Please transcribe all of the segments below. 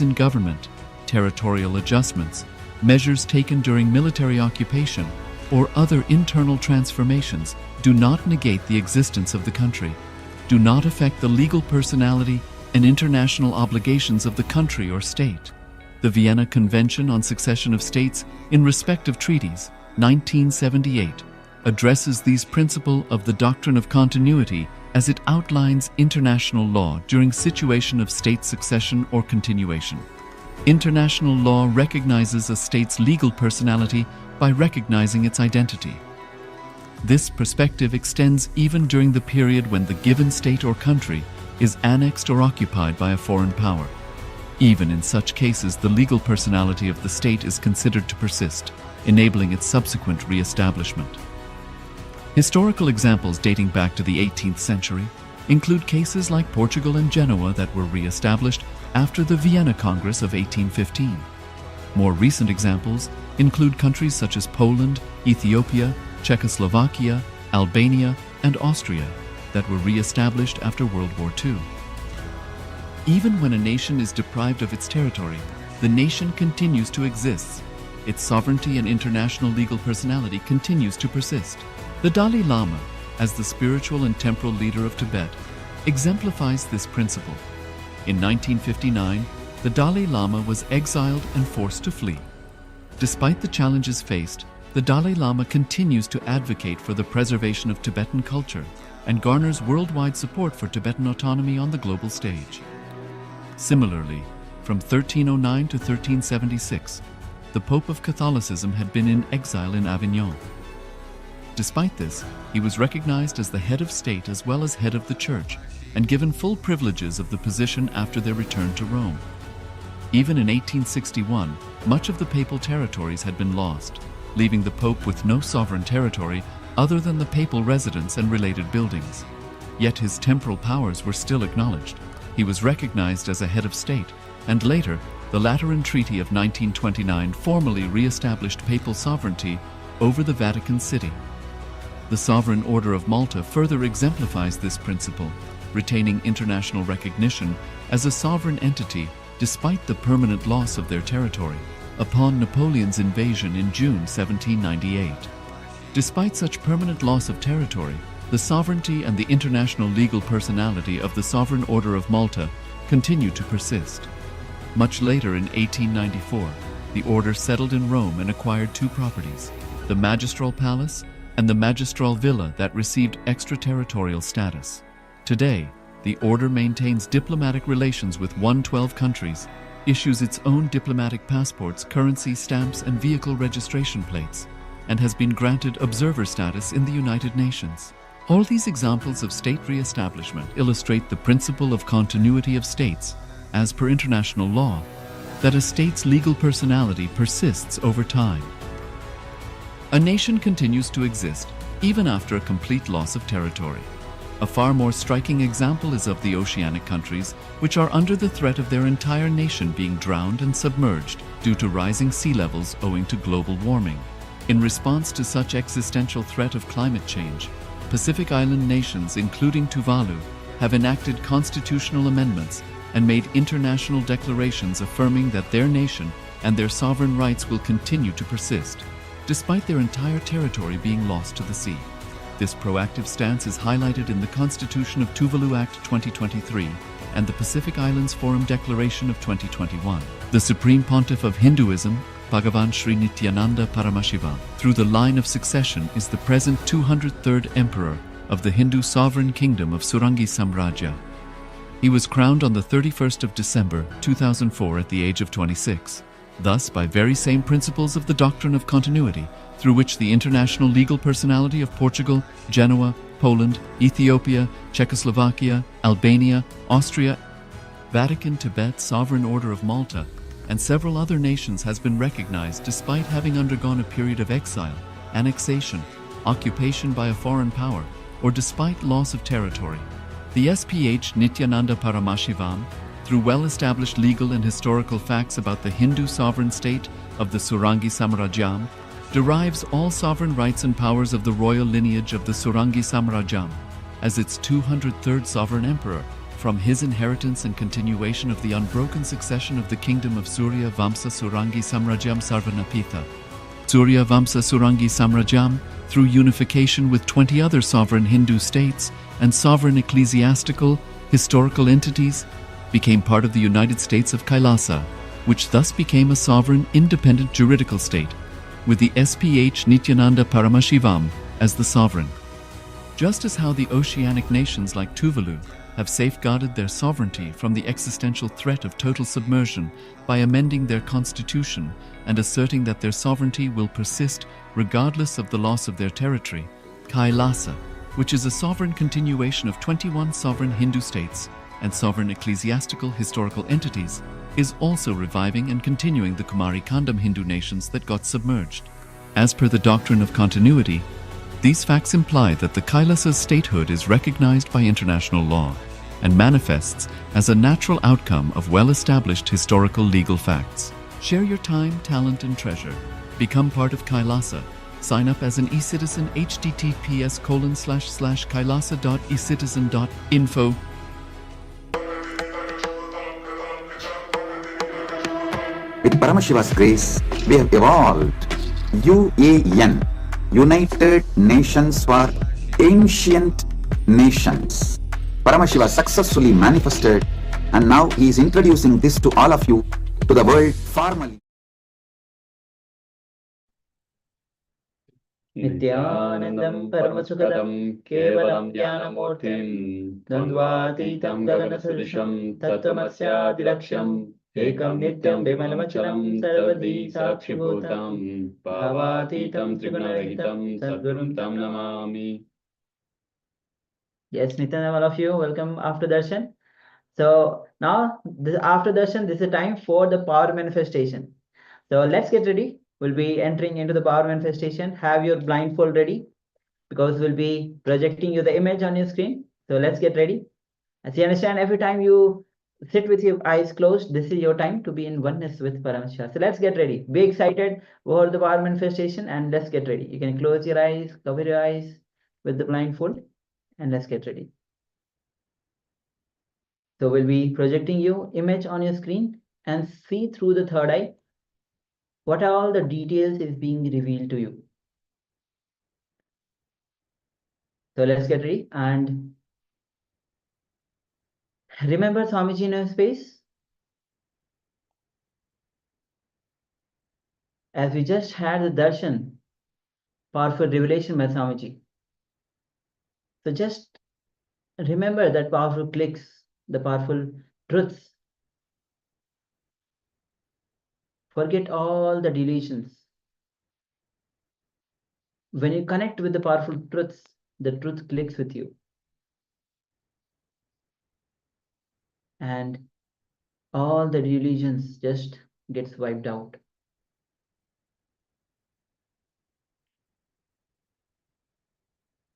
in government, territorial adjustments, measures taken during military occupation, or other internal transformations do not negate the existence of the country, do not affect the legal personality and international obligations of the country or state. The Vienna Convention on Succession of States in Respect of Treaties, 1978, addresses these principles of the doctrine of continuity as it outlines international law during situation of state succession or continuation. International law recognizes a state's legal personality by recognizing its identity. This perspective extends even during the period when the given state or country is annexed or occupied by a foreign power. Even in such cases, the legal personality of the state is considered to persist, enabling its subsequent re-establishment. Historical examples dating back to the 18th century include cases like Portugal and Genoa that were re-established after the Vienna Congress of 1815. More recent examples include countries such as Poland, Ethiopia, Czechoslovakia, Albania, and Austria that were re-established after World War II. Even when a nation is deprived of its territory, the nation continues to exist. Its sovereignty and international legal personality continues to persist. The Dalai Lama, as the spiritual and temporal leader of Tibet, exemplifies this principle. In 1959, the Dalai Lama was exiled and forced to flee. Despite the challenges faced, the Dalai Lama continues to advocate for the preservation of Tibetan culture and garners worldwide support for Tibetan autonomy on the global stage. Similarly, from 1309 to 1376, the Pope of Catholicism had been in exile in Avignon. Despite this, he was recognized as the head of state as well as head of the church and given full privileges of the position after their return to Rome. Even in 1861, much of the papal territories had been lost, leaving the Pope with no sovereign territory other than the papal residence and related buildings. Yet his temporal powers were still acknowledged. He was recognized as a head of state, and later, the Lateran Treaty of 1929 formally re-established papal sovereignty over the Vatican City. The Sovereign Order of Malta further exemplifies this principle, retaining international recognition as a sovereign entity despite the permanent loss of their territory upon Napoleon's invasion in June 1798. Despite such permanent loss of territory, the sovereignty and the international legal personality of the Sovereign Order of Malta continue to persist. Much later in 1894, the order settled in Rome and acquired two properties, the Magistral Palace and the Magistral Villa that received extraterritorial status. Today, the order maintains diplomatic relations with 112 countries, issues its own diplomatic passports, currency stamps, and vehicle registration plates, and has been granted observer status in the United Nations. All these examples of state re-establishment illustrate the principle of continuity of states, as per international law, that a state's legal personality persists over time. A nation continues to exist even after a complete loss of territory. A far more striking example is of the oceanic countries, which are under the threat of their entire nation being drowned and submerged due to rising sea levels owing to global warming. In response to such existential threat of climate change, Pacific Island nations, including Tuvalu, have enacted constitutional amendments and made international declarations affirming that their nation and their sovereign rights will continue to persist, despite their entire territory being lost to the sea. This proactive stance is highlighted in the Constitution of Tuvalu Act 2023 and the Pacific Islands Forum Declaration of 2021. The Supreme Pontiff of Hinduism, Bhagavan Sri Nithyananda Paramashivoham, through the line of succession, is the present 203rd Emperor of the Hindu Sovereign Kingdom of Surangi Samrajya. He was crowned on the 31st of December 2004 at the age of 26. Thus, by very same principles of the doctrine of continuity, through which the international legal personality of Portugal, Genoa, Poland, Ethiopia, Czechoslovakia, Albania, Austria, Vatican, Tibet, Sovereign Order of Malta, and several other nations has been recognized despite having undergone a period of exile, annexation, occupation by a foreign power, or despite loss of territory. The SPH Nithyananda Paramashivoham, through well-established legal and historical facts about the Hindu sovereign state of the Surangi Samrajyam, derives all sovereign rights and powers of the royal lineage of the Surangi Samrajyam as its 203rd sovereign emperor, from his inheritance and continuation of the unbroken succession of the kingdom of Surya Vamsa Surangi Samrajyam Sarvanapitha. Surya Vamsa Surangi Samrajyam, through unification with 20 other sovereign Hindu states and sovereign ecclesiastical, historical entities, became part of the United States of Kailasa, which thus became a sovereign, independent juridical state, with the SPH Nithyananda Paramashivoham as the sovereign. Just as how the oceanic nations like Tuvalu have safeguarded their sovereignty from the existential threat of total submersion by amending their constitution and asserting that their sovereignty will persist regardless of the loss of their territory, KAILASA, which is a sovereign continuation of 21 sovereign Hindu states and sovereign ecclesiastical historical entities, is also reviving and continuing the Kumari Kandam Hindu nations that got submerged. As per the doctrine of continuity, these facts imply that the Kailasa's statehood is recognized by international law and manifests as a natural outcome of well-established historical legal facts. Share your time, talent, and treasure. Become part of Kailasa. Sign up as an e-citizen https://kailasa.ecitizen.info. With Paramashiva's grace, we have evolved UAN, United Nations for Ancient Nations. Paramashiva successfully manifested, and now he is introducing this to all of you, to the world formally. Nithyanandam Paramasukadam Kevalam Dhyanamurtim Dandvatitam Gaganasudisham Tattvamasyadiraksham Ekam Nityam Vimalamachalam Sarvadi Sakshibhutam Bhavatitam Trigunahitam Sadgurum Tam Namami. Yes, Nithyananda, all of you, welcome after darshan. So now, after darshan, this is a time for the power manifestation. So let's get ready. We'll be entering into the power manifestation. Have your blindfold ready, because we'll be projecting you the image on your screen. So let's get ready. As you understand, every time you sit with your eyes closed, this is your time to be in oneness with Paramashiva. So let's get ready. Be excited over the power manifestation, and let's get ready. You can close your eyes, cover your eyes with the blindfold, and let's get ready. So we'll be projecting you image on your screen, and see through the third eye what all the details is being revealed to you. So let's get ready, and remember Swamiji in your space. As we just had the darshan, powerful revelation by Swamiji. So just remember that powerful clicks, the powerful truths. Forget all the delusions. When you connect with the powerful truths, the truth clicks with you. And all the delusions just gets wiped out.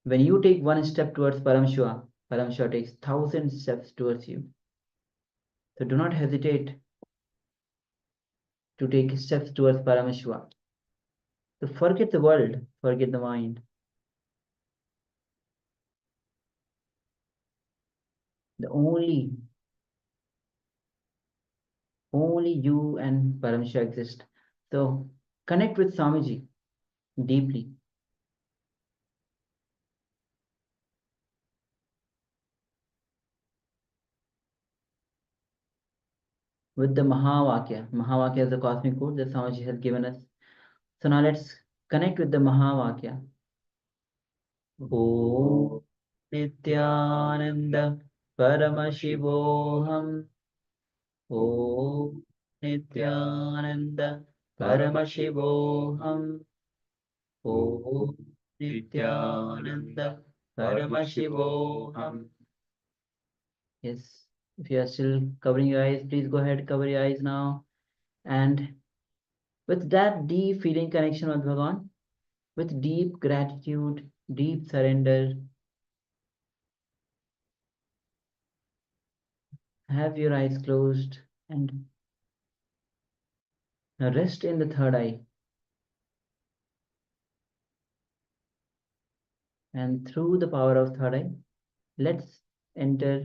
When you take one step towards Paramashiva, Paramashiva takes 1,000 steps towards you. So do not hesitate to take steps towards Paramashiva. So forget the world, forget the mind. The only you and Paramashiva exist. So connect with Swamiji deeply. With the Mahavakya. Mahavakya is the cosmic code that Swamiji has given us. So now let's connect with the Mahavakya. Om Nithyananda Paramashivoham. Om Nithyananda Paramashivoham. Om Nithyananda Paramashivoham. Yes, if you are still covering your eyes, please go ahead, cover your eyes now. And with that deep feeling connection with Bhagavan, with deep gratitude, deep surrender, have your eyes closed and now rest in the third eye. And through the power of third eye, let's enter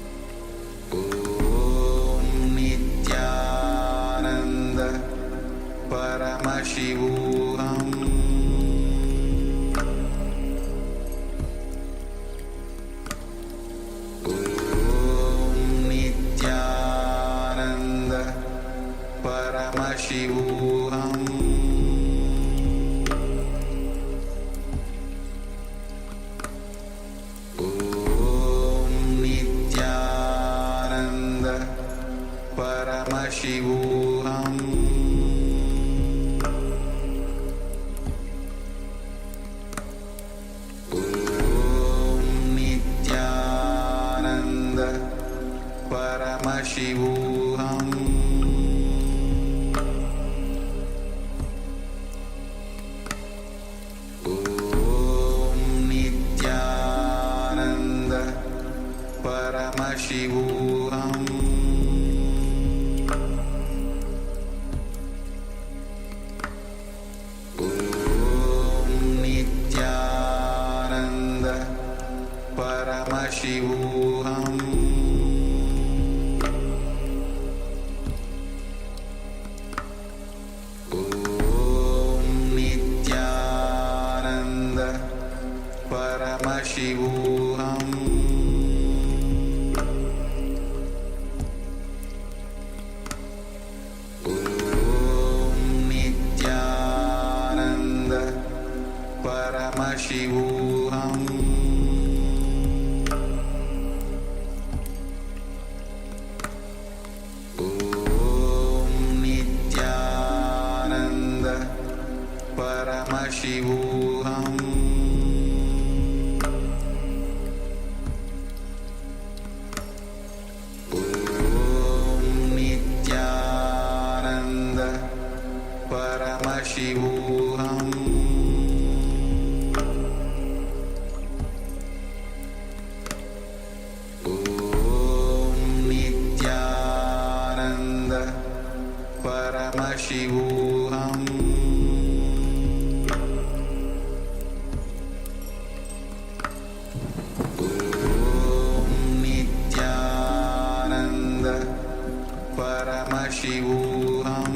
Paramashivoham Om Nithyananda Paramashivoham Om Nithyananda Paramashivoham Om Nithyananda Paramashivoham Om Nithyananda Paramashivoham Om Nithyananda Paramashivoham Om Nithyananda Paramashivoham Om Nithyananda Paramashivoham Om Nithyananda Paramashivoham Om Nithyananda Paramashivoham Om Nithyananda Paramashivoham Om Nithyananda Paramashivoham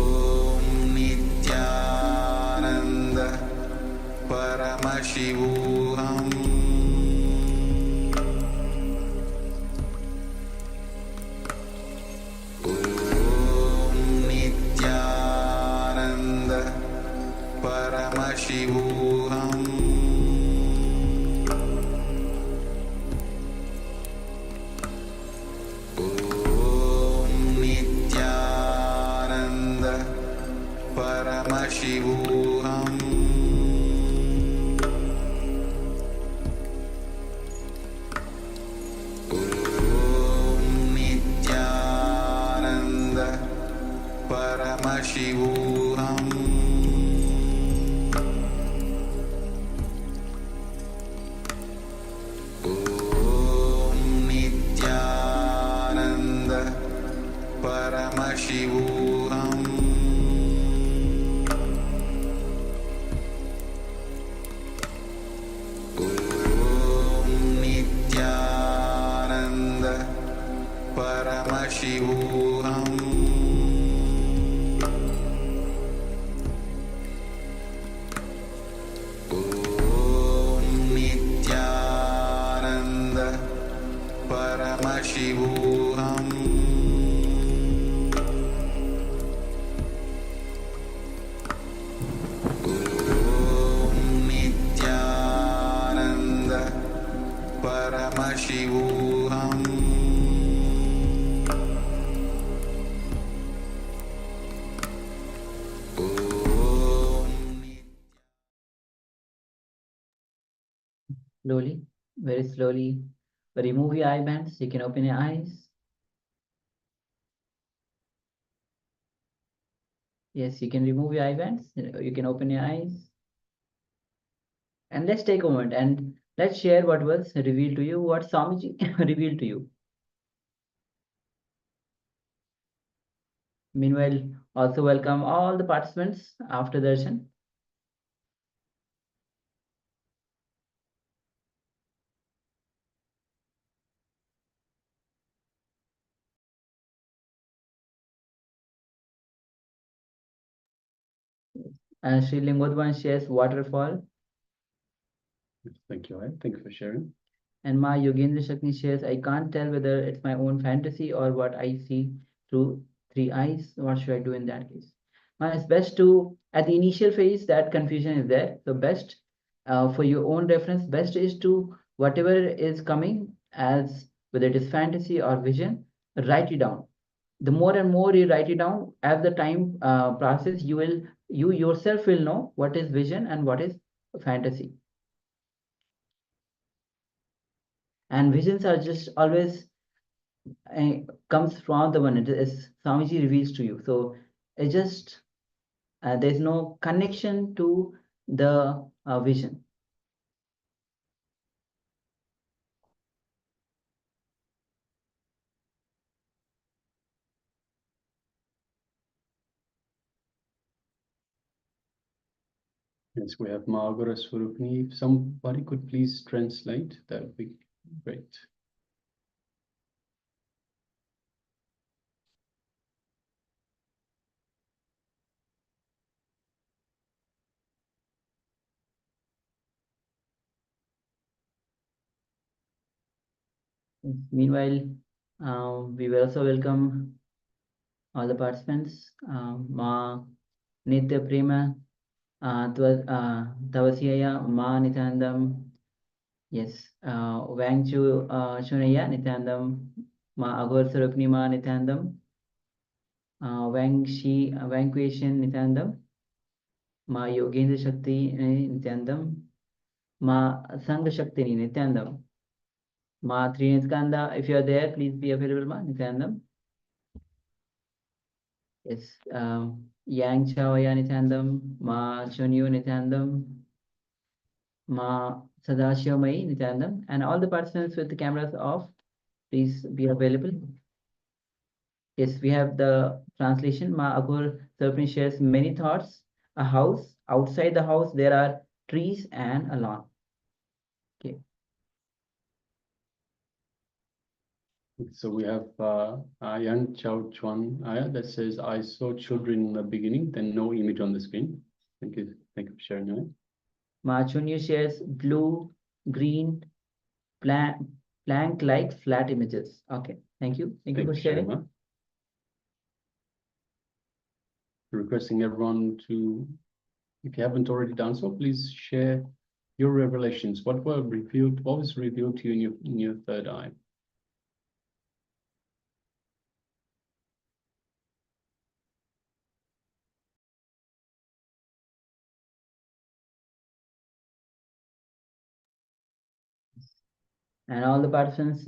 Om Nithyananda Paramashivoham Om Nithyananda Paramashivoham Om Nithyananda Paramashivoham Om Nithyananda Paramashivoham Om Nithyananda Paramashivoham Om Nithyananda Paramashivoham Om Nithyananda Paramashivoham Om Nithyananda Paramashivoham Slowly, very slowly, remove your eye bands. You can open your eyes. Yes, you can remove your eye bands. You can open your eyes. And let's take a moment and let's share what was revealed to you, what Swamiji revealed to you. Meanwhile, also welcome all the participants after darshan. Sri Lingodwan shares waterfall. Thank you, Aya. Thank you for sharing. And Ma Yogendra Shakti shares, I can't tell whether it's my own fantasy or what I see through three eyes. What should I do in that case? Ma, it's best to, at the initial phase, that confusion is there. So best for your own reference, best is to, whatever is coming as, whether it is fantasy or vision, write it down. The more and more you write it down, as the time passes, you yourself will know what is vision and what is fantasy. And visions are just always comes from the one it is Swamiji reveals to you. So it just there's no connection to the vision. Yes, we have Margaret Swarupni. If somebody could please translate, that would be great. Meanwhile, we will also welcome all the participants. Ma Nitya Prema, Tavasiyaya, Ma Nityanandam. Yes, Wangchu Shunaya Nityanandam, Ma Agor Sarupni Ma Nityanandam. Vanquation Nityanandam, Ma Yogendra Shakti Nityanandam, Ma Sangha Shakti Nityanandam, Ma Trinitkanda, if you are there, please be available, Ma Nityanandam. Yes, Yang Chavaya Nityanandam, Ma Chunyu Nityanandam, Ma Sadashivamai Nityanandam, and all the participants with the cameras off, please be available. Yes, we have the translation. Ma Agur Sarpani shares many thoughts. A house. Outside the house, there are trees and a lawn. Okay. So we have Yang Chao Chuan Aya that says, I saw children in the beginning, then no image on the screen. Thank you. Thank you for sharing that. Ma Chunyu shares blue, green, plank-like flat images. Okay. Thank you. Thank you for sharing. Ma. Requesting everyone to, if you haven't already done so, please share your revelations. What was revealed to you in your third eye? And all the participants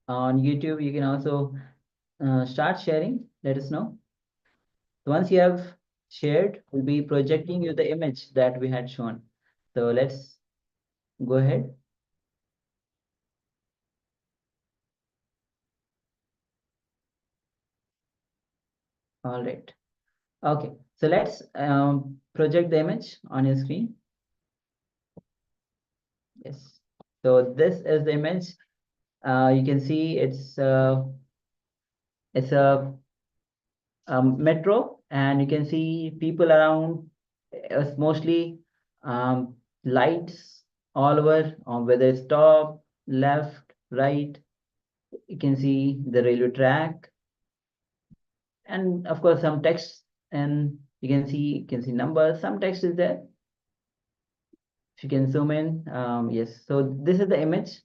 on YouTube, you can also start sharing. Let us know. Once you have shared, we'll be projecting you the image that we had shown. So let's go ahead. All right. Okay. So let's project the image on your screen. Yes. So this is the image. You can see it's a metro, and you can see people around. It's mostly lights all over, whether it's top, left, right. You can see the railway track, and of course some text, and you can see numbers. Some text is there. If you can zoom in, yes. So this is the image.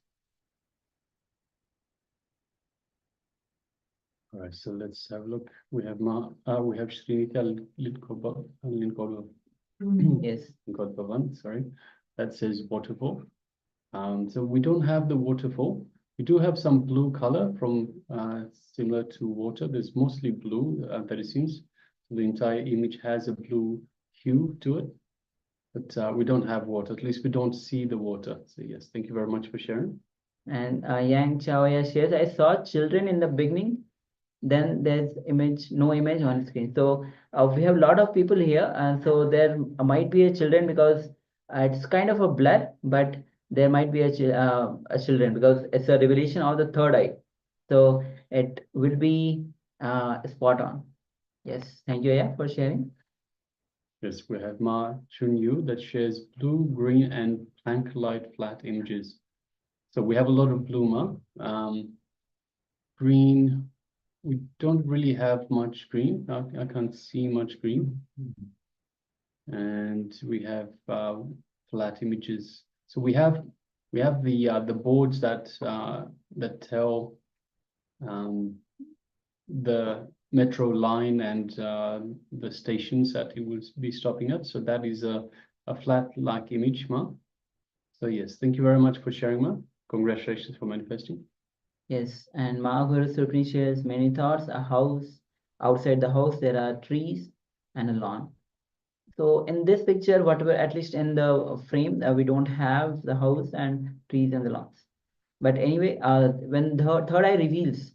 All right, so let's have a look. We have Srinita Yes. Linkodbavan, sorry. That says waterfall. So we don't have the waterfall. We do have some blue color from similar to water. There's mostly blue that it seems. The entire image has a blue hue to it, but we don't have water. At least we don't see the water. So yes, thank you very much for sharing. And Yang Chawaya shares, I saw children in the beginning, then there's no image on screen. So we have a lot of people here, and so there might be a children because it's kind of a blur, but there might be a children because it's a revelation of the third eye. So it will be spot on. Yes, thank you, yeah, for sharing. Yes, we have Ma Chun-Yu that shares blue, green, and plank light flat images. So we have a lot of blue, Ma. Green, we don't really have much green. I can't see much green. And we have flat images. So we have the boards that tell the metro line and the stations that it will be stopping at. So that is a flat-like image, Ma. So yes, thank you very much for sharing, Ma. Congratulations for manifesting. Yes, and Mahaguru Supreme shares many thoughts. A house, outside the house there are trees and a lawn. So in this picture, whatever, at least in the frame, we don't have the house and trees and the lawns. But anyway, when the third eye reveals,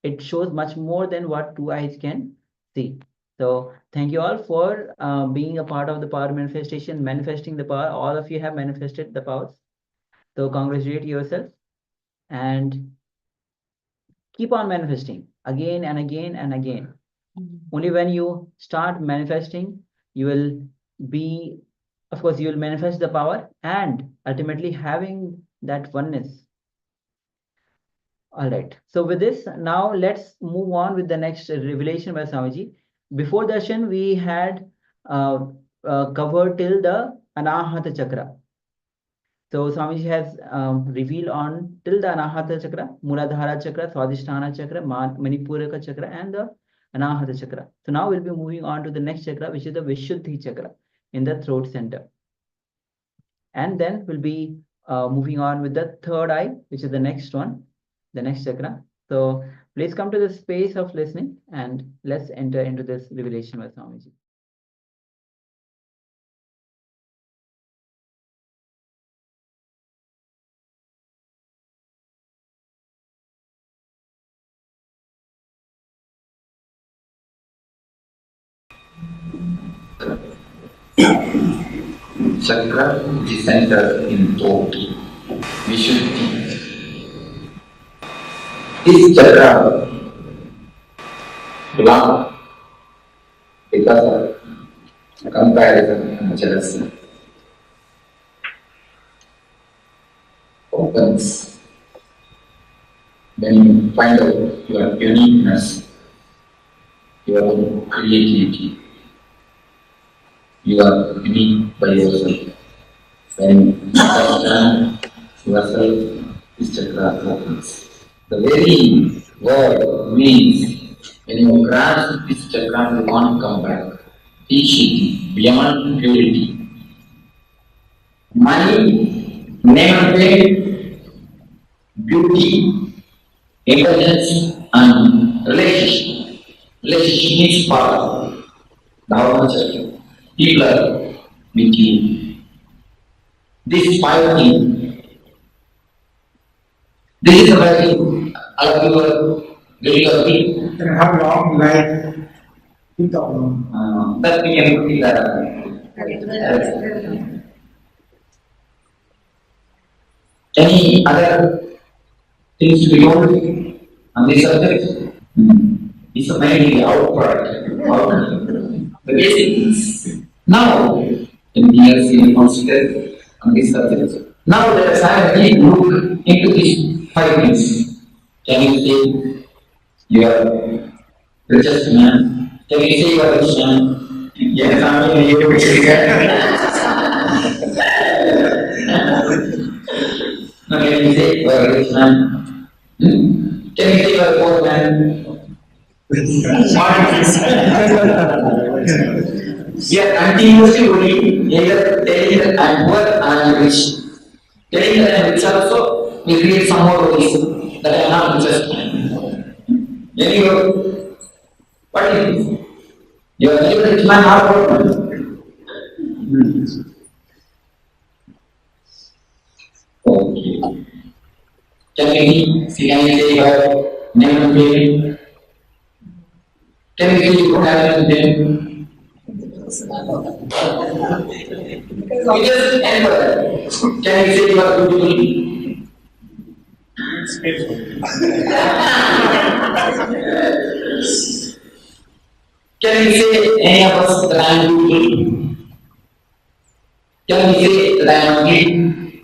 it shows much more than what two eyes can see. So thank you all for being a part of the power manifestation, manifesting the power. All of you have manifested the powers. So congratulate yourself and keep on manifesting again and again and again. Only when you start manifesting, you will be, of course, you will manifest the power and ultimately having that oneness. All right. So with this, now let's move on with the next revelation by Swamiji. Before darshan, we had covered till the Anahata Chakra. So Swamiji has revealed on till the Anahata Chakra, Muladhara Chakra, Swadhisthana Chakra, Manipuraka Chakra, and the Anahata Chakra. So now we'll be moving on to the next chakra, which is the Vishuddhi Chakra in the throat center. And then we'll be moving on with the third eye, which is the next one, the next chakra. So please come to the space of listening and let's enter into this revelation by Swamiji. Chakra is centered in thought. Vishuddhi. This chakra belongs because of comparison and jealousy. Opens when you find out your uniqueness, your creativity. You are unique by yourself. When you understand yourself, this chakra opens. The very word means when you grasp this chakra, you want to come back. Teaching beyond purity. Money, name fame, beauty, intelligence, and relationship. Relationship means power. Dharma chakra. People are with you. This five things. This is a very all of you are very happy. And how long life we don't know. That we can see that. Any other things we don't on this subject? It's a very outward. The basic things. Now, in years we consider on this subject. Now let us have a deep look into these five things. Can you say you are richest man? Can you say you are rich man? Yes, I mean you Now can you say you are rich man? Can you say you are poor man? We are continuously only either telling that I am poor or I am rich. Telling that I am rich also, we create some more worries that I am not richest man. Anyway, what is it? You are either rich man or poor man. Okay. Can you say your name and name? Can you say you don't have any name? We just end for that. Can you say you are beautiful? Can you say any of us that I am beautiful? Can we say that I am ugly?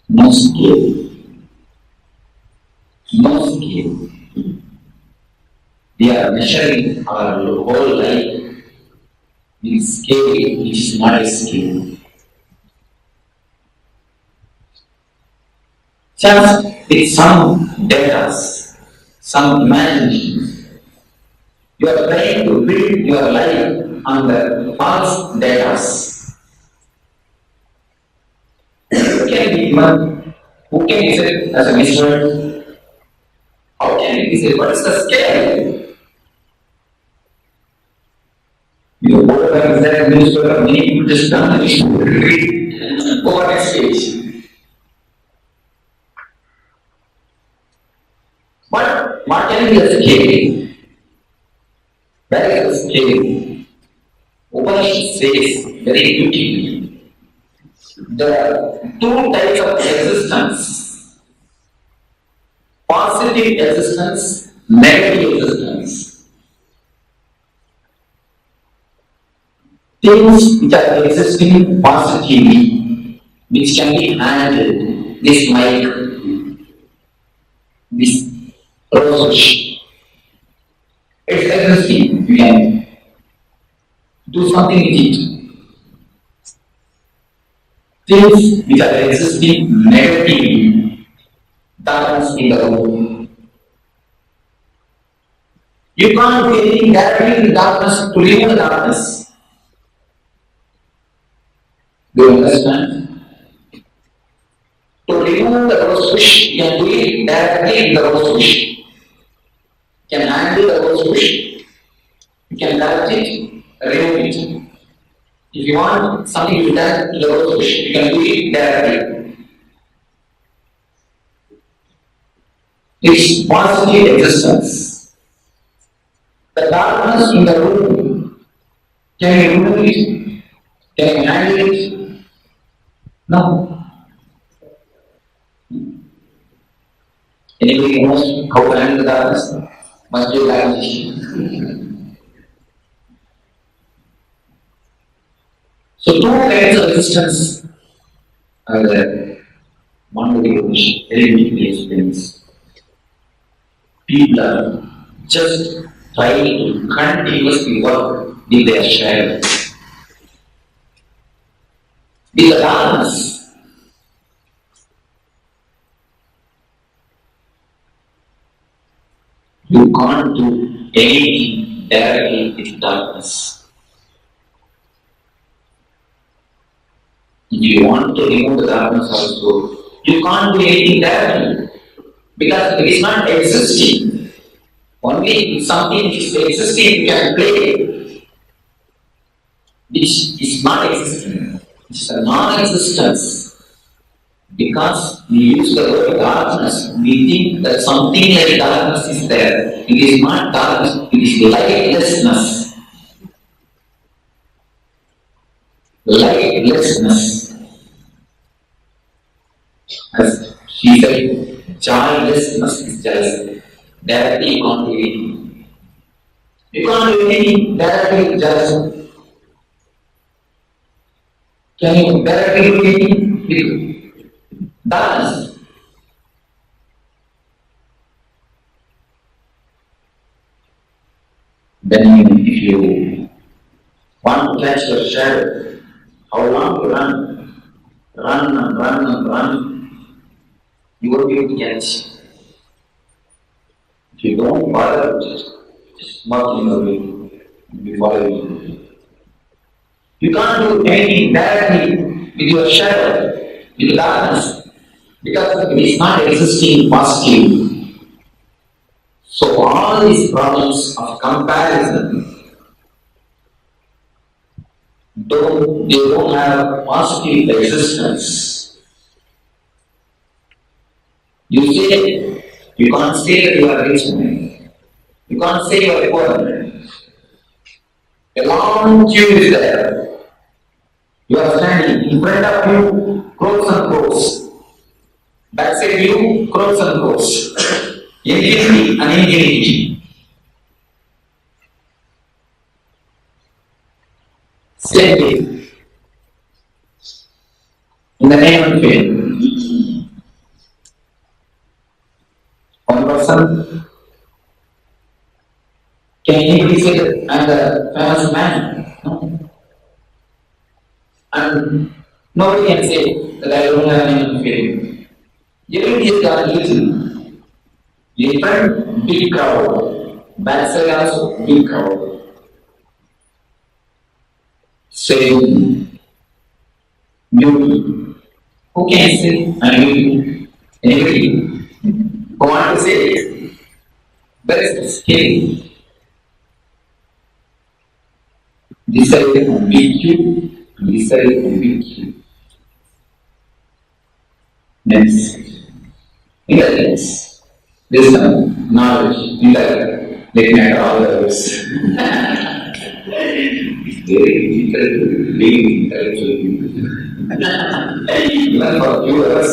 No scale. No scale. We are measuring our whole life in scale which is not a scale. Just with some data, some imagination, you are trying to build your life on the false data. Who can be human? Who can use it as a measurement? How can it be said? What is the scale? You know, whatever is that newspaper, many people just done the newspaper over next stage. But what can be the scale? Where is the scale? Upanishad says very beautifully, there are two types of existence: positive existence, negative existence. Things which are existing positively, which can be handled, this mic, this rose, it's existing, you can do something with it. Things which are existing negatively, darkness in the room. You can't do anything directly in the darkness to remove the darkness. Do you understand? To remove the rose bush, you can do it directly in the rose bush. You can handle the rose bush. You can direct it, remove it. If you want something to be done to the rose bush, you can do it directly. It's positive existence. The darkness in the room, can you remove it? Can you handle it? No. Anybody knows how to handle the darkness? Must be a magician. So two kinds of existence are there. One way which very deeply explains. People are just trying to continuously work with their shadow. With the darkness. You can't do anything directly with darkness. If you want to remove the darkness also, you can't do anything directly because it is not existing. Only if something is existing you can play, which is not existing. It's a non-existence. Because we use the word darkness, we think that something like darkness is there. It is not darkness, it is lightlessness. Lightlessness. As she said, joylessness is just directly you can't do anything. You can't do anything directly just. Can you directly do anything? Darkness. Then if you want to catch your shadow, how long to run? Run and run and run. You won't be able to catch. If you don't bother, just walk in the way. You'll be following. You can't do anything directly with your shadow, with darkness. Because it is not existing positive. So all these problems of comparison they don't have positive existence. You say you can't say that you are rich man. You can't say you are poor man. A long queue is there. You are standing in front of you, crores and crores. Backside you, crores and crores. Infinity and infinity. Same way, in the name of faith, one person can easily say that I'm the famous man. No? And nobody can say that I don't have any faith. Everybody has got easy. In front, big crowd. Backside also, big crowd. Saying, beauty. Who can say I'm beauty? Anybody? Who want to say it? But it's scary. This side will beat you, this side will beat you. Next. Intelligence, wisdom, knowledge, intellect, looking at others. It's very difficult to live intellectual people. Even for viewers.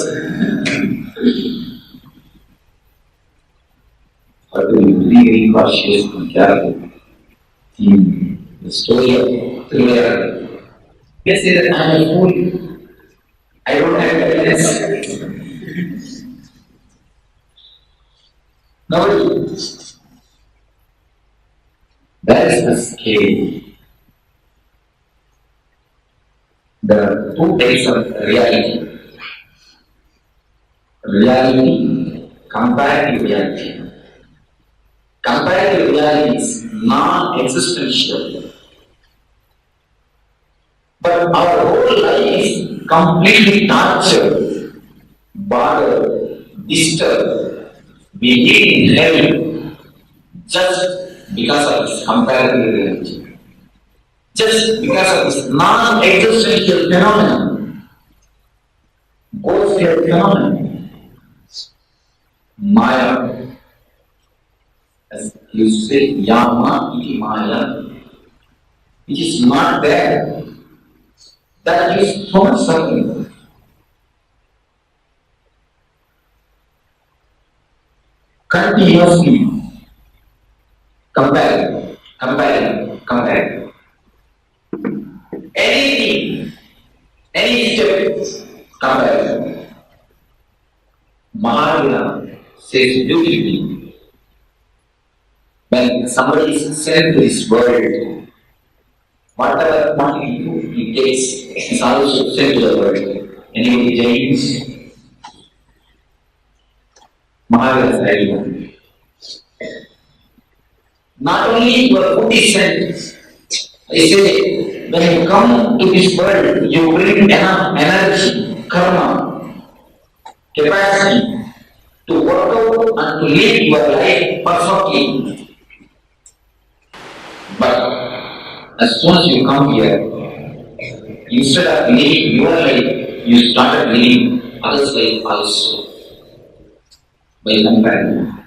But to be really cautious and careful in the story of thriller. You say that I am a fool. I don't have intelligence. Nobody. That is the scale. There are two types of reality. Reality, comparative reality. Comparative reality is non-existential. But our whole life is completely tortured, bothered, disturbed. We live in hell just because of this comparative reality. Just because of this non-existential phenomenon. Ghost phenomenon. Maya. As you say, Yama iti Maya. It is not there. That is so much suffering. Continuously compare. Anything, any step, compare. Mahavira says beautifully, when somebody is sent to this world, whatever quantity he takes is also sent to the world. Anybody James? Mahavira's idea. Not only your food is sent, they say, when you come to this world, you bring enough energy, karma, capacity to work out and to live your life perfectly. But as soon as you come here, instead of living your life, you started living others' life also. By comparing.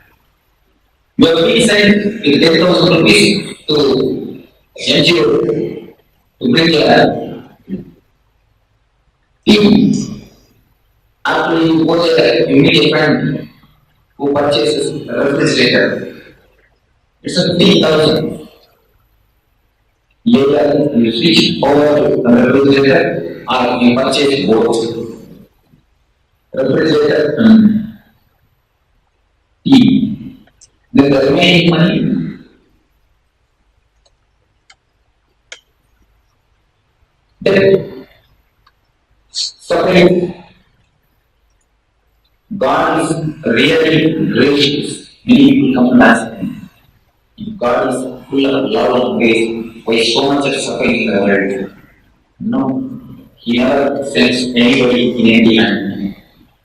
You have been sent with 10,000 rupees to NGO to bring a team. After you go there, you meet a friend who purchases a refrigerator. It's a 15,000. Later, you switch over to the refrigerator or you purchase both. Refrigerator and tea. Then the remaining money, then suffering. God is really gracious. Many people come and ask him, if God is full of love and grace, why so much of suffering in the world? No, he never sends anybody in empty hand.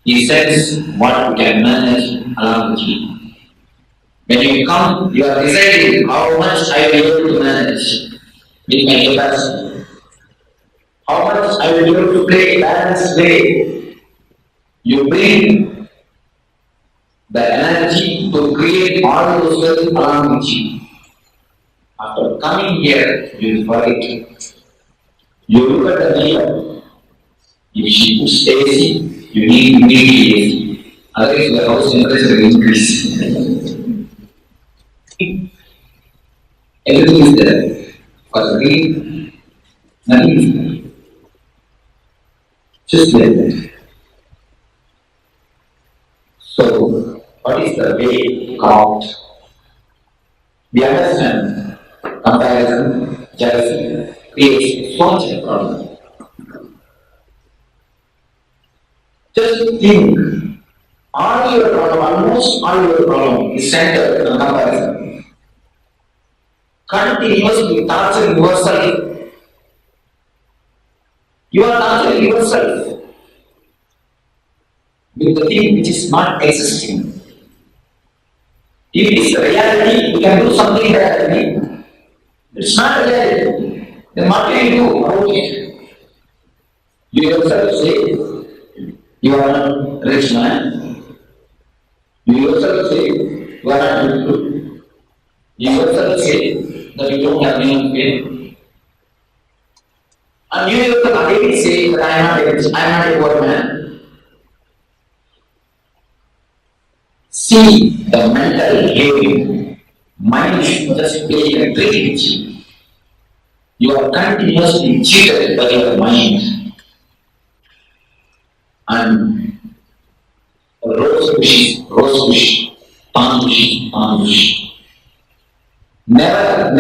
He sends what we can manage along with him. When you come, you are deciding how much I will be able to manage with my capacity. How much I will be able to play balanced way. You bring the energy to create all those wells along with you. After coming here, you will forget. You look at the neighbor. If she puts AC, you need immediately AC. Otherwise, the house temperature will increase. Everything is there. For green, Nothing is there. Just like that. So, what is the way to come out? We understand comparison, jealousy creates so much of problem. Just think, all your problem, almost all your problem is centered on comparison. Continuously torturing yourself. You are torturing yourself with the thing which is not existing. If it is reality, you can do something in reality. It's not reality. Then what can you do about it? You yourself say, you are not rich man. You yourself say, you are not good. You yourself say that you don't have any pain. And you yourself again say that I am not rich, I am not a poor man. See the mental game. Mind is just playing a trick with you. You are continuously cheated by your mind. And rose bush. Never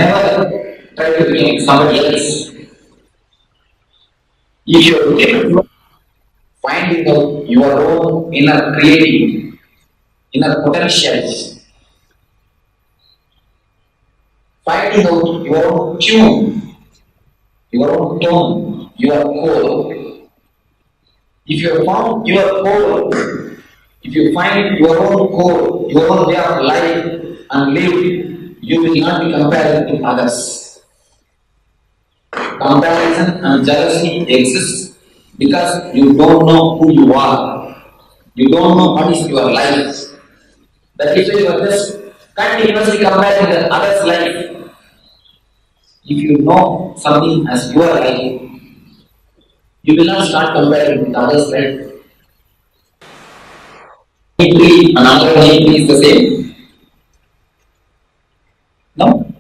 try to be somebody else. If you are looking at finding out your own inner creativity, inner potentials, finding out your own tune, your own tone, your core. If you have found your core, if you find your own core, your own way of life and live, you will not be compared to others. Comparison and jealousy exist because you don't know who you are. You don't know what is your life. That is why you are just continuously comparing the other's life. If you know something as your life, you will not start comparing with others' life. Another tree is the same. No?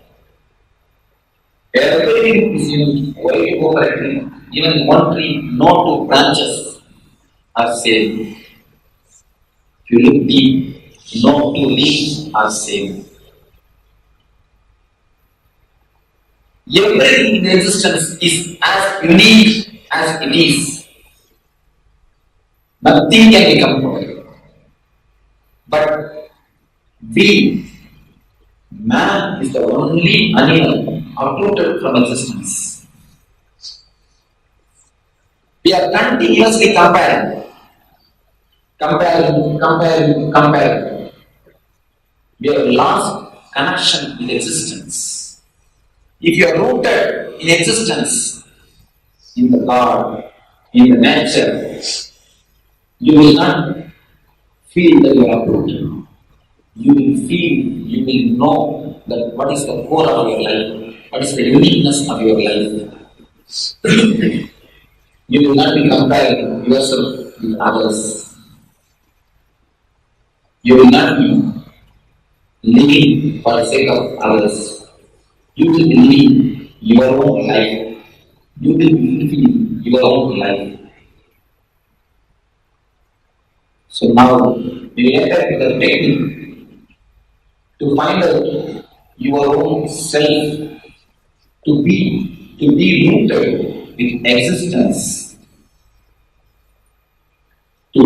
Everything is unique. Why you go for a tree? Even one tree, no two branches are same. If you look deep, no two leaves are same. Everything in existence is as unique as it is. Nothing can be compared. But man is the only animal uprooted from existence. We are continuously comparing. We have lost connection with existence. If you are rooted in existence, in the God, in the nature, you will not feel that you are uprooted. You will know that what is the core of your life, what is the uniqueness of your life. You will not be comparing yourself with others. You will not be living for the sake of others. You will be living your own life. You will be living your own life. So now, we enter to the technique to find out your own self, to be rooted with existence, to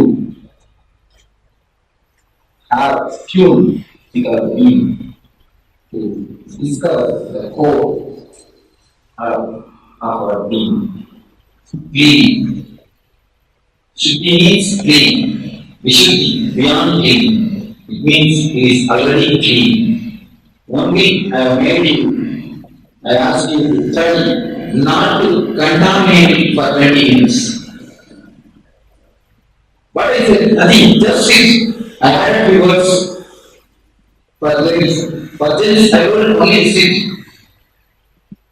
have tune with our being, to discover the core of our being. Being. Shuddhi means clean. Vishuddhi, beyond clean. It means it is already clean. Only I have made you, I ask you to study, not to contaminate it for 20 minutes. What is it? Nothing, just sit. I had few words for ladies. For gents, I will only sit.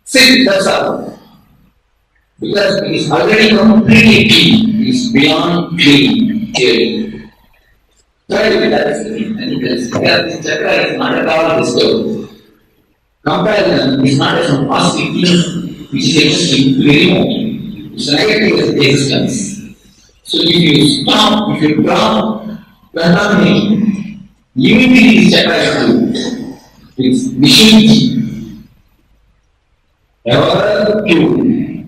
Sit, that's all. Because it is already completely clean. It is beyond clean. Clean. Try to be that clean. And you can see that this chakra is not at all disturbed. Comparison is not as a positive thing. which is existing very remote. It's a negative existence. So if you stop, if you drop contaminating, immediately this chakra is true. It's Vishuddhi. Ever pure.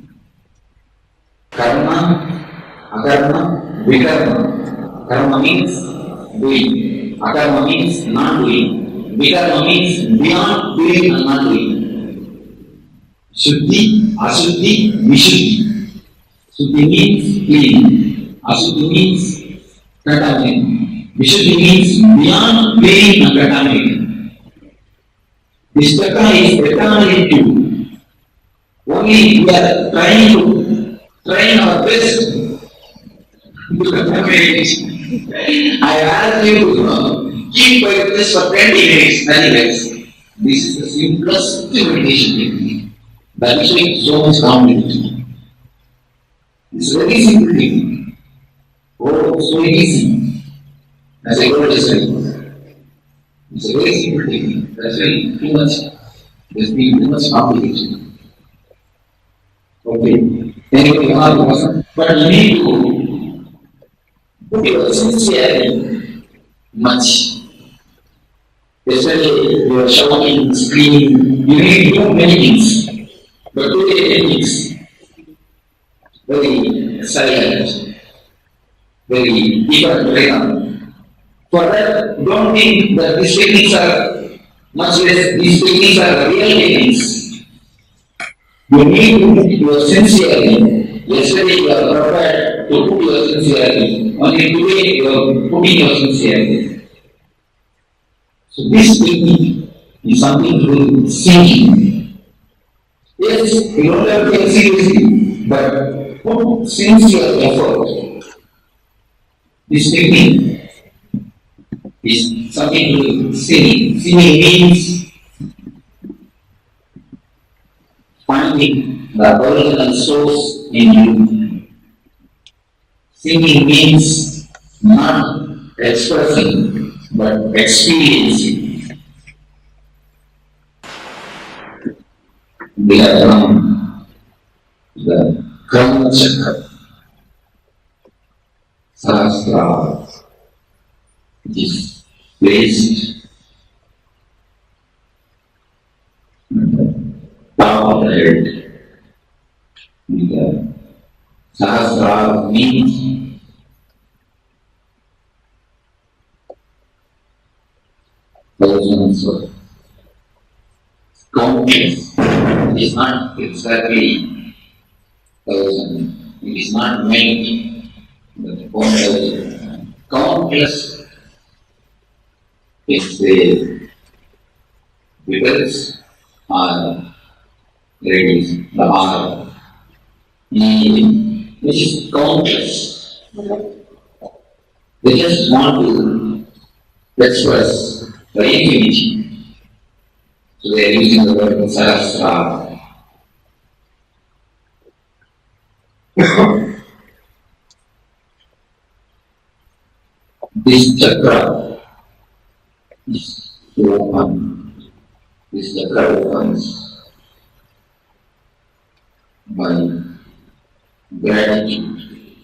Karma, akarma, vikarma. Karma means doing. Akarma means not doing. Vikarma means beyond doing and not doing. Shuddhi, Ashuddhi, Vishuddhi. Shuddhi means clean. Ashuddhi means contaminating. Vishuddhi means beyond clean and contaminating. This chakra is eternally pure. Only we are trying to train our best to contaminate it. I ask you to keep quiet this for 20 minutes, 30 minutes. This is the simplest meditation technique. That is why so much complicated. It's a very simple technique. Oh, so easy. As I told you, it's a very simple technique. That's why too much. There's been too much complication. Okay. Anyway, but you need to put your sincerity much. Especially you are shouting, screaming, you need to do many things. But today techniques very silent, very different rhythm. For that, don't think that these techniques are much less, these techniques are real techniques. You need to put your sincerity. Yesterday you are prepared to put your sincerity. Only today you are putting your sincerity. So this technique is something to do with singing. Yes, you don't have to take seriously, but put sincere effort. This technique is something to do with singing. Singing means finding the original source in you. Singing means not expressing but experiencing. We have come the Karma Chakra, Sahasrara, which is placed top of the head. The Sahasrara means thousands of countless. It is not exactly thousand. It is not many, but countless. It's the because are ladies, the R, which is countless. They just want to express the infinity. So they are using the word Sahasrara. This chakra is open. This chakra opens by gratitude.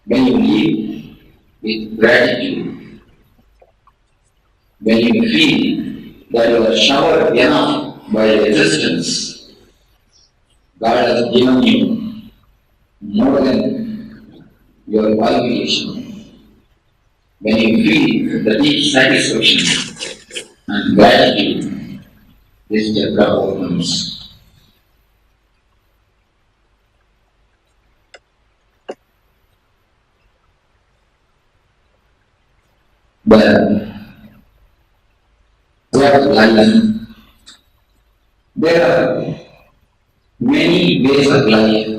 When you live with gratitude, when you feel that you are showered enough by existence, God has given you more than your vibration. When you feel the deep satisfaction and gratitude, this chakra opens. But life, there are many ways of life.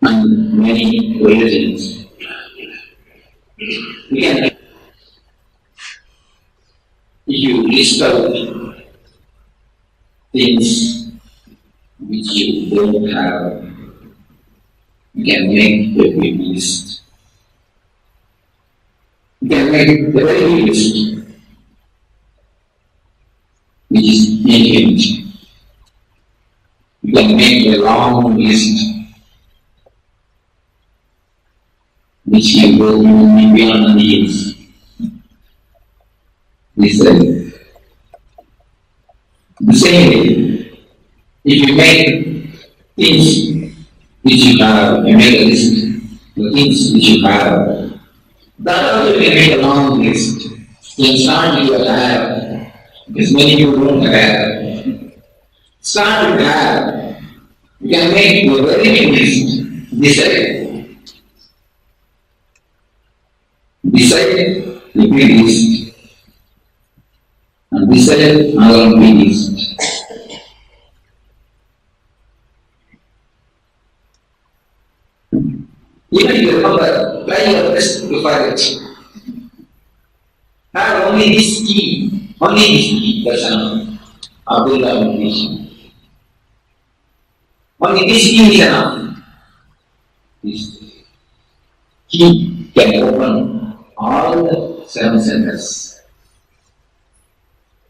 And many religions. Again, if you list out things which you don't have, you can make a big list. You can make the very list, which is infinite. You can make a long list, which can go beyond the years. This way. The same way, if you make things which you have, you make a list, the things which you have, that also you can make a long list. You can start with your have, because many people don't have. Start with have. You can make a very big list. Decide the big list. And decide another big list. Even if you remember, try your best to find it. Have only this key, that's enough. Abdullah meditation. Only this key is enough. This key can open all the 7 centers.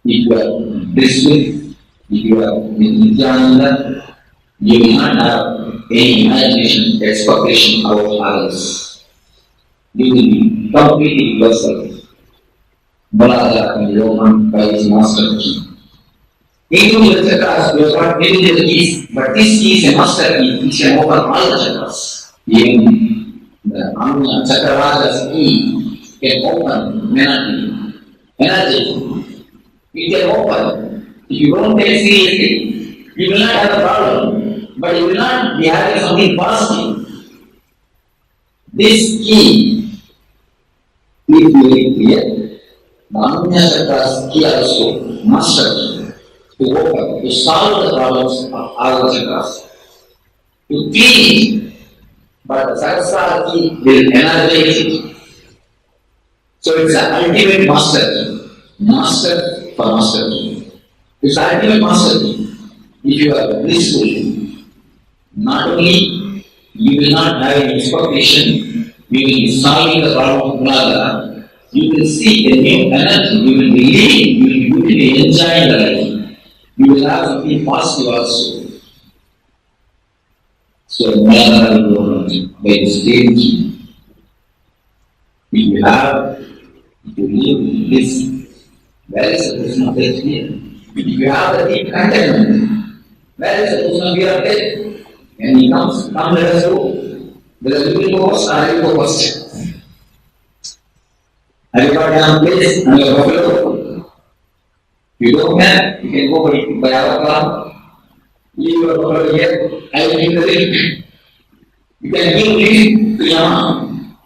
If you are blissful, if you are Nithyananda, you will not have any imagination, expectation about others. You will be completely yourself. Balaja and Roman by his master key. Into the chakras, you are not maybe the keys, but this key is a master key which can open all the chakras. Even the Anya Chakravaja's key can open energy. It can open. If you don't take seriously, you will not have a problem, but you will not be having something positive. This key is very clear. The Anya Chakra's key also, master key, to open, to solve the problems of all the chakras, to clean it, but the Chakra key will energize it. So it's an ultimate master key, master for master key. It's an ultimate master key. If you are blissful, not only you will not have any expectation, you will be solving the problem of Blada, you will see a new energy, you will be living, you will be enjoying the life. You will have something positive also. So, Blada will go by the same key. If you live this, where is the person of death here? If you have the deep contentment, where is the person of your death? When he comes, come let us go. Whether you will go first or I will go first. Have you got down place and your buffalo? You don't have, you can go by our car. Leave your buffalo here, I will give the lift. You can give lift to your mom.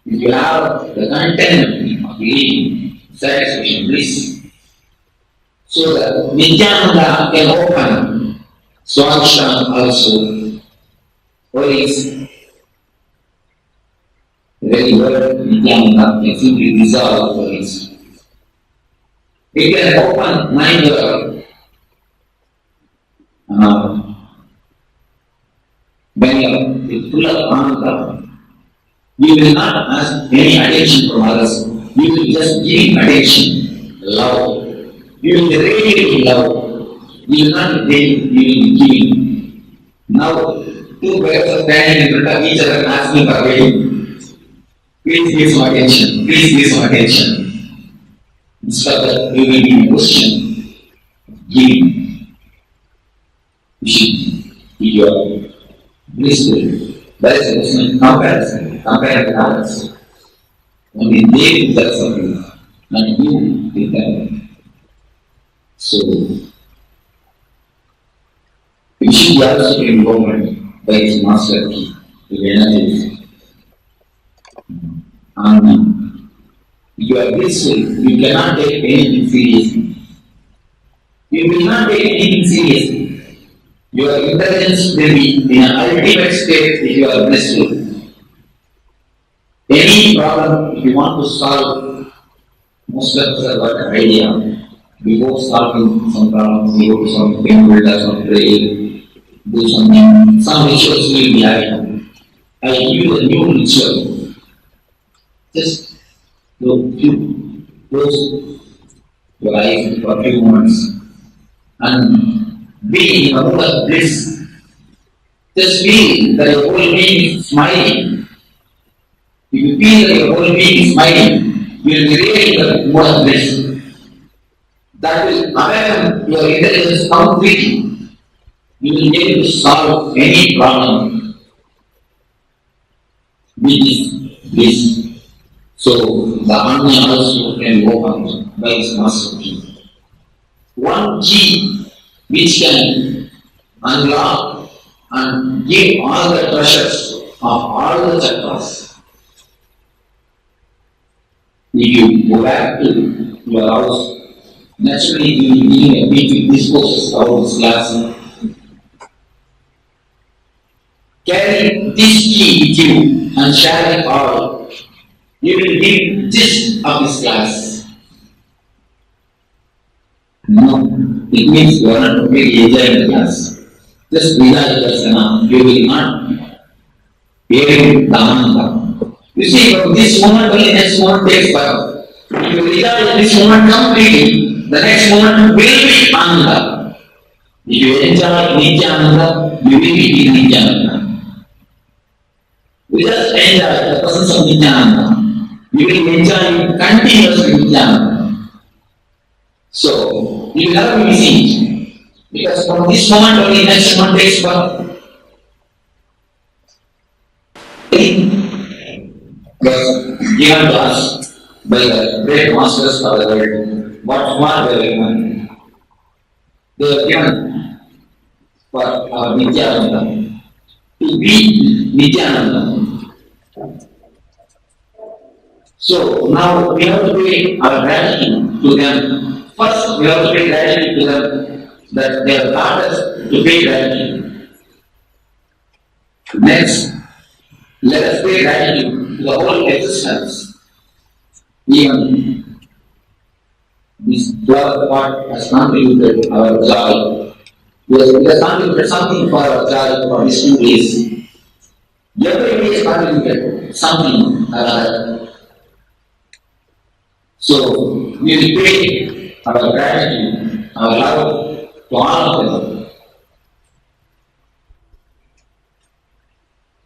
If you have the contentment of living, satisfaction, bliss, so that Nithyananda can open Swakshan also. What is the very word Nithyananda can simply dissolve for it. It can open mind when you are full of ananda. You will not ask any attention from others. You will just give attention, love. You will be radiating love. You will not be taking, you will be giving. Now, 2 pairs are standing in front of each other and asking for wedding. Please give some attention. Please give some attention. Instead of that, you will be in a position of giving. You should be your blissful. That is a question of comparison. Compare with others. Only they will tell something, not you will tell. So, we should be also involved by his master key, the energies. And you are blissful, you cannot take anything seriously. You will not take anything seriously. Your intelligence will be in an ultimate state if you are blissful. Any problem, if you want to solve, most of us have got an idea. Before solving some problems, we go to some temple, do some prayer, do something, some rituals will be having. I give you a new ritual. Just You close your eyes for a few moments and be in a mood of bliss. Just feel that your whole being is smiling. If you feel that your whole being is smiling, you will be really in the mood of bliss. That will awaken your intelligence completely. You will be able to solve any problem with this bliss. So the Anya also can be opened by this master key. One key which can unlock and give all the treasures of all the chakras. If you go back to your house, naturally you will be a big discourses about this class. Carry this key with you and share it all. You will give gist of this class. No, it means you are not really enjoying the class. Just enjoy the class enough. You will not be able to Ananda. You see, from this moment only next moment takes birth. If you enjoy this moment completely, the next moment will be Ananda. If you enjoy Nithyananda, you will be in Nithyananda. You just enjoy the presence of Nithyananda. You will enjoy continuously Nithyananda. So, you will never be missing. Because from this moment only next moment takes birth. Was given to us by the great masters of the world. What more they were given? They were given for our Nithyananda. To be Nithyananda. So now we have to pay our gratitude to them. First, we have to pay gratitude to them that they have taught us to pay gratitude. Next, let us pay gratitude to the whole existence. Even this 12th part has contributed our joy. We have contributed something for our joy for these 2 days. Every day has contributed something or other. So, we will pay our gratitude, our love to all of them.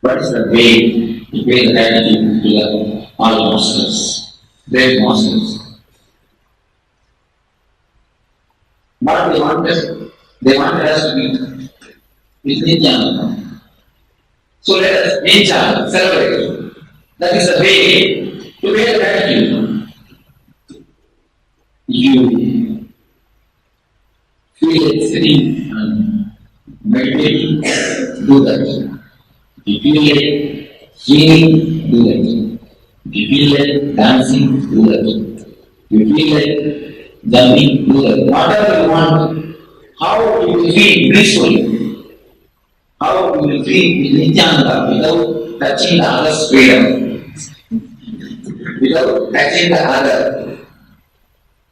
What is the way to pay the gratitude to all masters, great masters? What they wanted us to be with Nithyananda. So let us enjoy, celebrate. That is the way to pay the gratitude. You feel it sitting and meditating, do that. If you feel it singing, do that. If you feel it dancing, do that. If you feel it jumping, do that. Whatever you want, how you will feel blissful, how you will feel Nithyananda without touching the other's freedom, without touching the other.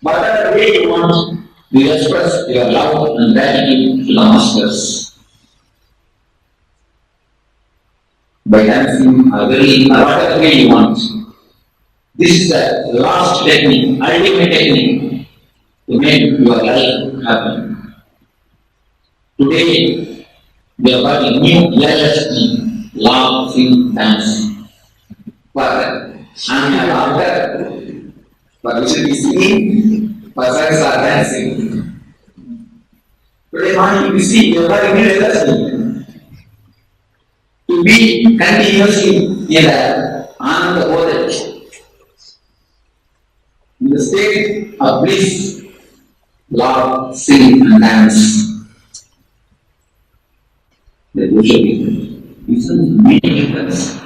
Whatever way you want, you express your love and gratitude to the masters. By dancing or willing or whatever way you want. This is the last technique, ultimate technique to make your life happy. Today, we have got a new LSD, love, sing, dance. For Anya laughter, for Vishnu singing, for Sarasa dancing. Today morning you see, you have got a new LSD. To be continuously in the Ananda Bodhi, in the state of bliss, love, sing and dance. The Buddha isn't many difference,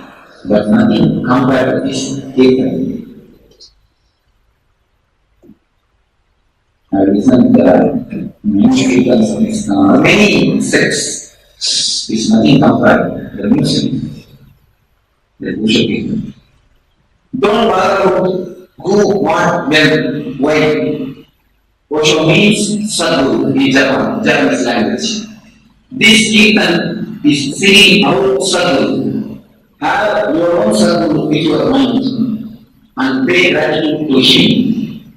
but nothing compared to this Kirtan. I listened to many Kirtans of Islam, many sects. It's nothing compared to the music, the Buddha. Don't bother about who, what, when, why. Osho means Sadhu in Japan, Japanese language. This Kirtan is singing out Sadhu. Have your own Sadhu with your mind. and pay gratitude to him.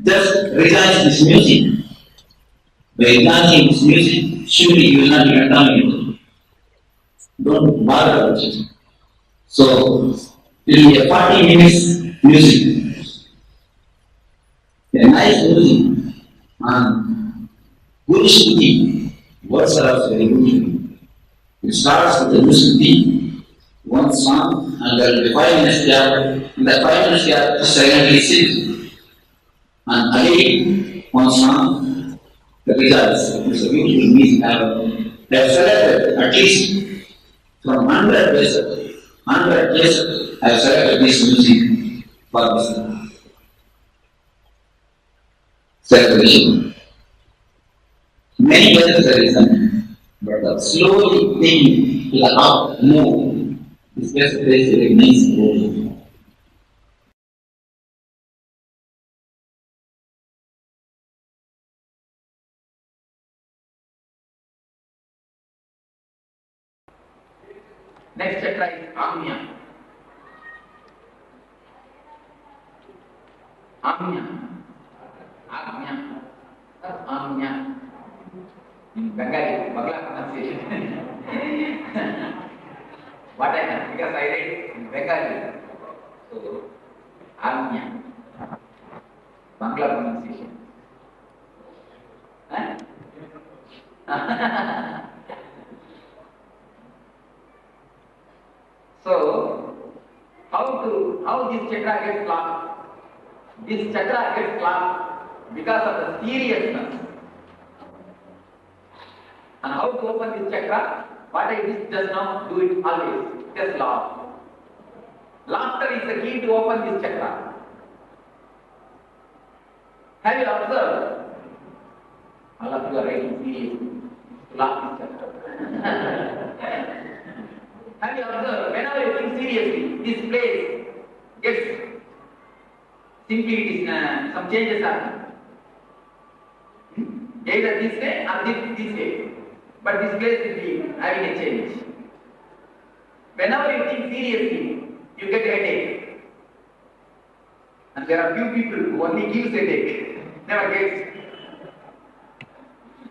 Just rejoice this music. By rejoicing this music, surely you will not be contaminated. Don't bother about it. So, it will be a 40 minutes music. A nice music. And good Shruti. Words are also very good. It starts with the good Shruti, one song, and there will be 5 minutes gap. In that 5 minutes gap, silently sit. And again, one song, the results. It's a beautiful music. They have selected at least from 100 places. 100 places I have selected this music for this celebration. Many places are listening, but slowly taking to the up move. This place remains important. Next chakra is Agnya. Agnya. Agnya. Agnya. In Bengali, Bangla pronunciation. What I know, because I read in Bengali. So, Agnya. Bangla pronunciation. Huh? So, how this chakra gets blocked? This chakra gets blocked because of the seriousness. And how to open this chakra? What I did just now, do it always. Just laugh. Laughter is the key to open this chakra. Have you observed? All of you are writing seriously. Laugh this chakra. Have you observed? Whenever you think seriously, this place gets simply it is some changes happen. Either this way or this way. But this place will be having a change. Whenever you think seriously, you get a headache. And there are few people who only gives headache, never gets.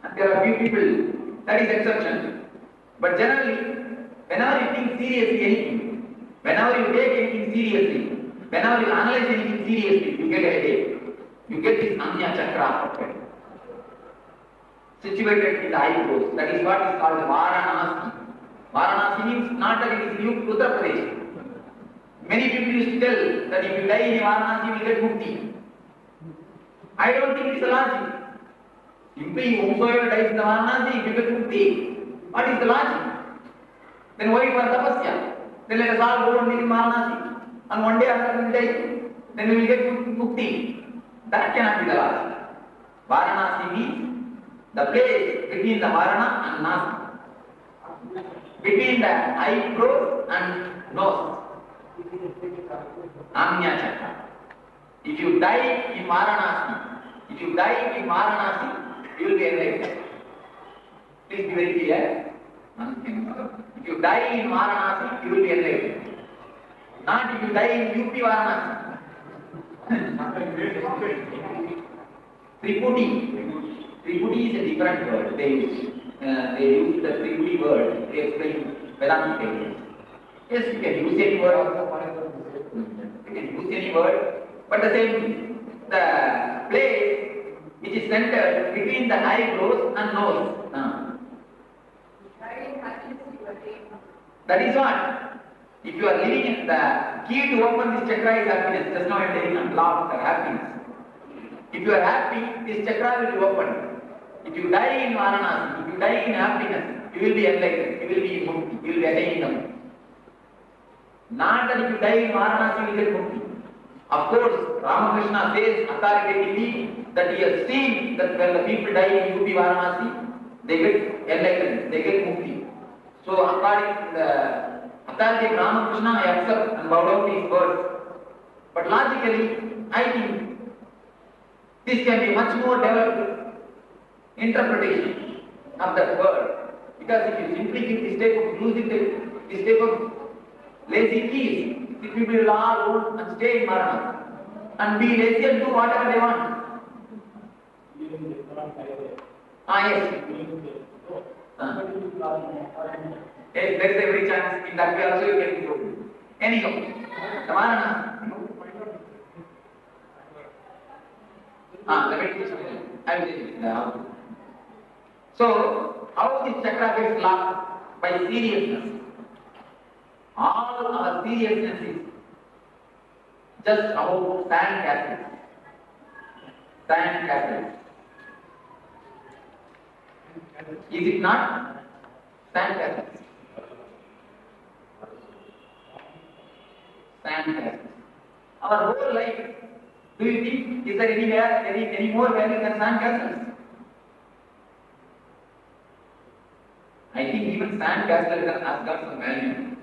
And there are few people, that is exception. But generally, whenever you think seriously anything, whenever you take anything seriously, whenever you analyze anything seriously, you get a headache. You get this Anya Chakra situated in the eyebrows. That is what is called Varanasi. Varanasi means not that it is Uttar Pradesh. Many people used to tell that if you die in Varanasi, you will get mukti. I don't think it is a logic. Simply, whomsoever dies in the Varanasi, you get mukti. What is the logic? Then why for tapasya? Then let us all go and live in Varanasi. And one day after we die, then we will get mukti. That cannot be the logic. Varanasi means the place between the Varana and Nasi. Between the eyebrows and nose. Anya Chakra. If you die in Varanasi, you will be enlightened. Please be very clear. If you die in Varanasi, you will be enlightened. Not if you die in UP Varanasi. Triputi is a different word. They use the Triputi word to explain Vedanta techniques. Yes, you can use any word also. You can use any word, but the same thing. The place which is centered between the eyebrows and nose. That is what? If you are living in the key to open this chakra is happiness. Just now I am telling you, laughter, happiness. If you are happy, this chakra will be opened. If you die in Varanasi, if you die in happiness, you will be enlightened, you will be mukti, you will be attaining the mukti. Not that if you die in Varanasi, you will get mukti. Of course, Ramakrishna says authoritatively that he has seen that when the people die in UP Varanasi, they get enlightened, they get mukti. So according to the authority of Ramakrishna, I accept and bow down to his words. But logically, I think this can be much more developed interpretation of that word. Because if you simply give this type of lazy keys, the people will all go and stay in Marana and be lazy and do whatever they want. Yes. Yes, there is every chance in that way also you can do. Anyhow, the Marana. The meditation. I will tell you. So, how this chakra gets locked? By seriousness. All our seriousness is just about sand castles. Sand castles. Is it not? Sand castles. Sand castles. Our whole life, do you think, is there anywhere, any more value than sand castles? I think even sand castles has got some value.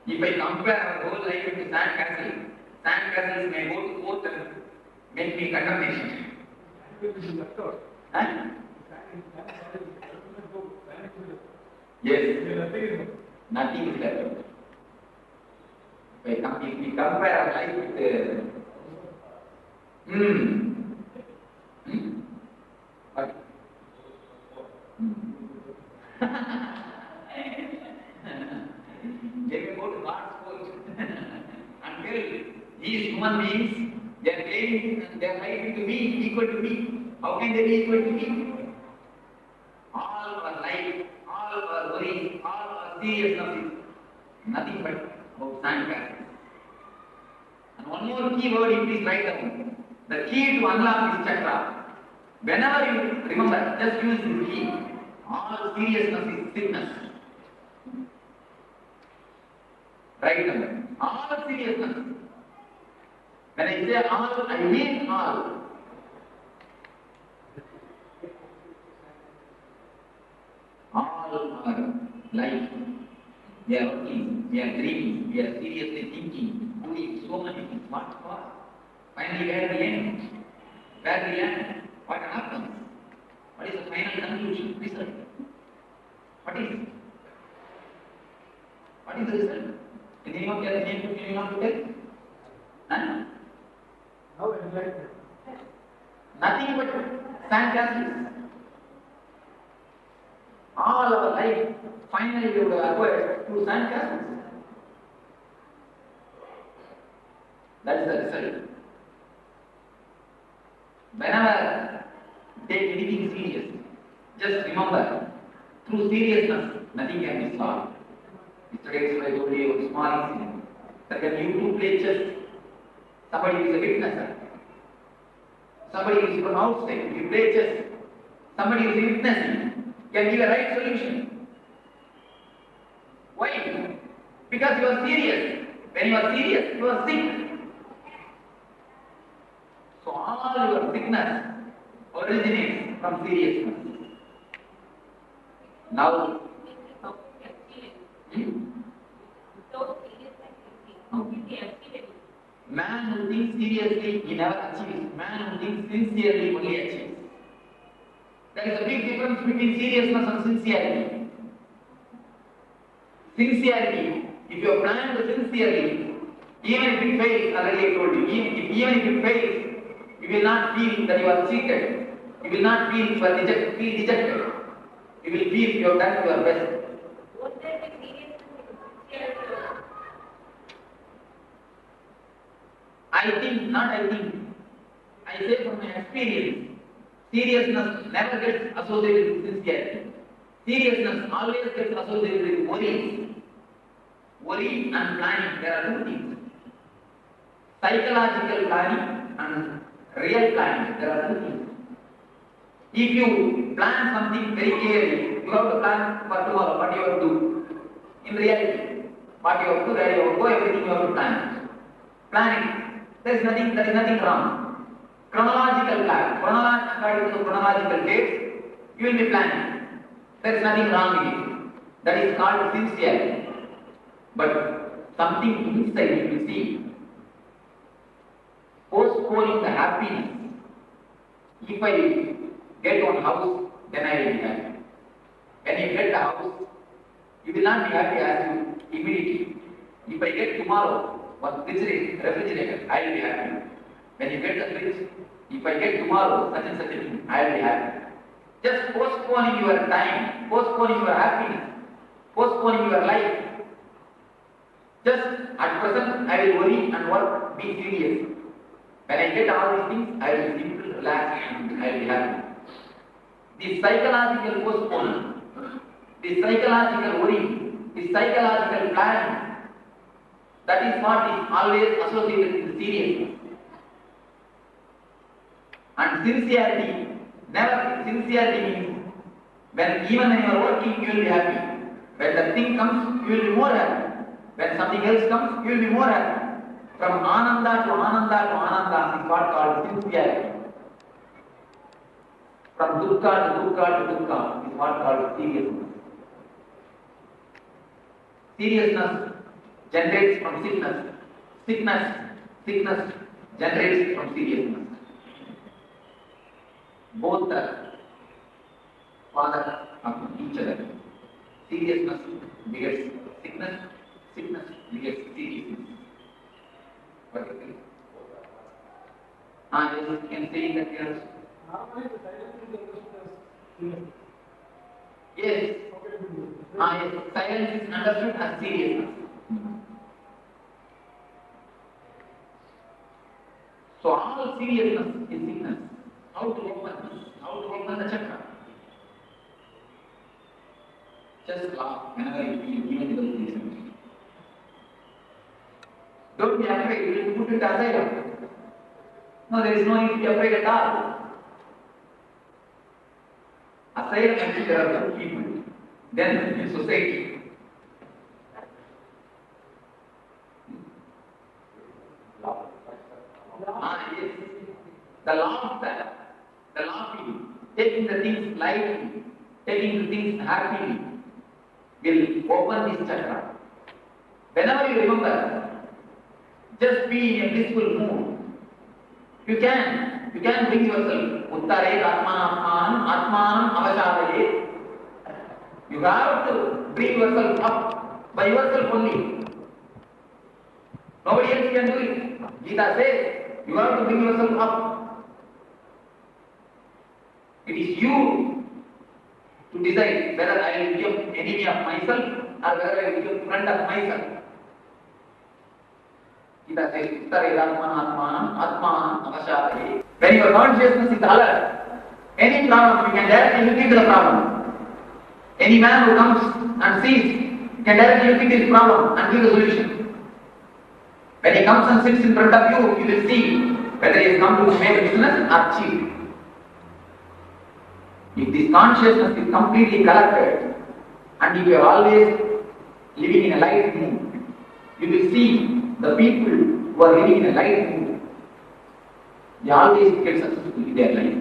If I compare our whole life with sand castles may go to court and make me condemnation. Huh? Yes. Nothing is left. If we compare our life with what? They will go to God's court and tell these human beings, they are claiming their life to be equal to me. How can they be equal to me? All our life, all our worries, all our seriousness is nothing but about sand castles. And one more key word, you please write down. The key to unlock this chakra. Whenever you remember, just use this key. All seriousness is sickness. Write down. All seriousness. When I say all, I mean all. All our life, we are working, we are dreaming, we are seriously thinking, doing so many things. What for? Finally, where we end? Where we end? What happens? What is the final conclusion? Result? What is it? What is the result? Can anyone tell? Anyone to tell? Huh? How enlightened? Nothing but sand castles. All our life, finally we would have acquired through sand castles. That is the result. Whenever you take anything serious, just remember, through seriousness, nothing can be solved. Yesterday I told you a small incident. That when you two play chess, somebody is a witnesser. Somebody is from outside. You play chess, somebody is witnessing. Can give a right solution. Why? Because you are serious. When you are serious, you are sick. So all your sickness originates from seriousness. Now, man who thinks seriously, he never achieves. Man who thinks sincerely only achieves. There is a big difference between seriousness and sincerity. Sincerity, if you have planned sincerely, even if it fails, already I told you, even if it fails, you will not feel that you are cheated. You will not feel you are dejected. You will feel you have done your best. I say from my experience, seriousness never gets associated with sincerity. Seriousness always gets associated with worries. Worry and planning, there are two things. Psychological planning and real planning, there are two things. If you plan something very clearly, you have to plan for tomorrow what you have to do. In reality, what you have to do, where you have to go, everything you have to plan. Planning, there is nothing wrong. Chronological plan, according to chronological dates, you will be planning. There is nothing wrong in it. That is called sincerity. But something inside you will see. Postponing the happiness. If I get one house, then I will be happy. When you get the house, you will not be happy as you immediately. If I get tomorrow, one refrigerator, I will be happy. When you get the fridge, if I get tomorrow such and such a thing, I will be happy. Just postponing your time, postponing your happiness, postponing your life. Just at present, I will worry and work, be serious. When I get all these things, I will be simple, relaxed, and I will be happy. The psychological postponing, the psychological worry, the psychological planning, that is what is always associated with seriousness. And sincerity, never sincerity means even when you are working, you will be happy. When the thing comes, you will be more happy. When something else comes, you will be more happy. From ananda to ananda to ananda is what called sincerity. From dukkha to dukkha to dukkha is what called seriousness. Seriousness generates from sickness. Sickness generates from seriousness. Both are father of each other. Seriousness begets sickness begets seriousness. What do you think? Yes, you can say that here. Yes. Yes, silence is understood as seriousness. So all seriousness is sickness. How to open the chakra? Just laugh whenever you feel even without reason. Don't be afraid, you will put it aside. No, there is no need to be afraid at all. Aside and there are some people. Then in society. Yes. The laughing, taking the things lightly, taking the things happily, will open this chakra. Whenever you remember, just be in a blissful mood. You can bring yourself. Uttare atmanam avashadaye. You have to bring yourself up by yourself only. Nobody else can do it. Gita says, you have to bring yourself up. It is you to decide whether I will become enemy of myself or whether I will become friend of myself. Gita says, Uttare atmanam avashadaye. When your consciousness is alert, any problem, you can directly look into the problem. Any man who comes and sees can directly look into his problem and give the solution. When he comes and sits in front of you, you will see whether he has come to make business or cheat. If this consciousness is completely collected and if you are always living in a light mood, you will see the people who are living in a light mood, they always get successful in their life.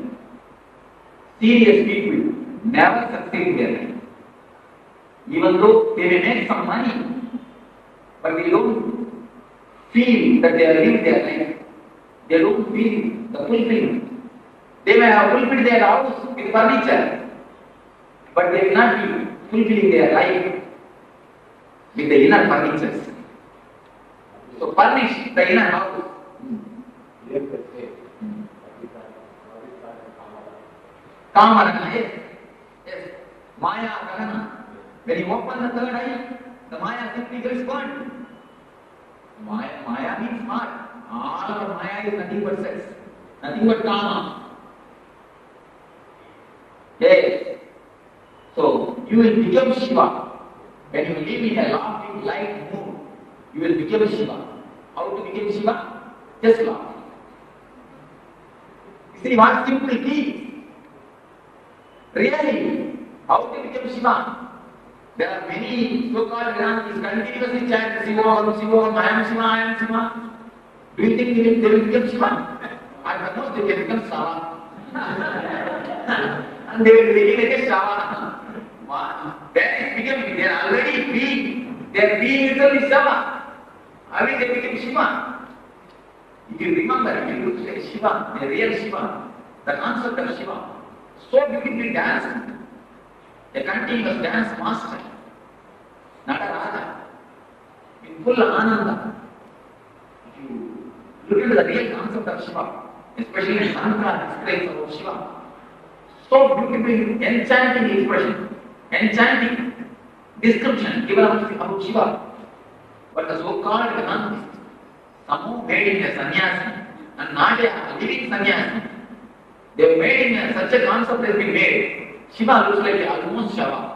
Serious people never succeed in their life. Even though they may make some money, but they don't feel that they are living their life. They don't feel the fulfillment. They may have fulfilled their house with furniture, but they will not be fulfilling their life with the inner furnitures. So furnish the inner house. Kamana, yes. Maya, Gagana. When you open the third eye, the Maya simply gets burned. Maya means heart. All of Maya is nothing but sex, nothing but Kama. Yes. So you will become Shiva. When you live in a laughing, light mood, you will become Shiva. How to become Shiva? Just laugh. You see what simple keys. Really, how to become Shiva? There are many so-called Vedantis continuously chant Shivoham, I am Shiva, I am Shiva. Do you think they will become Shiva? At the most they can become Sava. And they will begin like a Shava. That is becoming, they are already being, their being itself is Shava. How will they become Shiva? If you remember, if you look at Shiva, the real Shiva, the concept of Shiva, so beautifully danced. A continuous dance master, not a Raja, in full Ananda. into the real concept of Shiva, especially when Mantra explains about Shiva. So beautifully enchanting expression, enchanting description given about Shiva. But the so-called Gnostic, somehow made him a sannyasi, and not a living sannyasi. They made him such a concept has been made. Shiva looks like almost Shiva.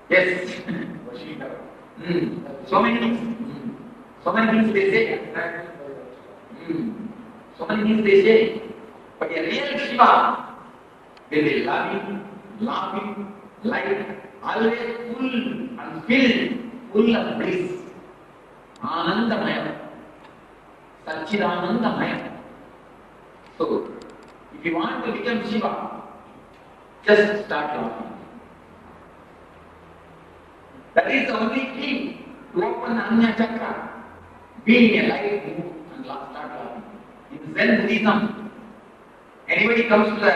Yes. So many things. So many things they say. So many things they say. But a real Shiva will be loving, laughing, light, always full and filled, full of bliss. Anandamaya. Satchidanandamaya. So, if you want to become Shiva, just start laughing. That is the only key to open the Anya Chakra. Being a light move and start laughing. In Zen Buddhism, anybody comes to the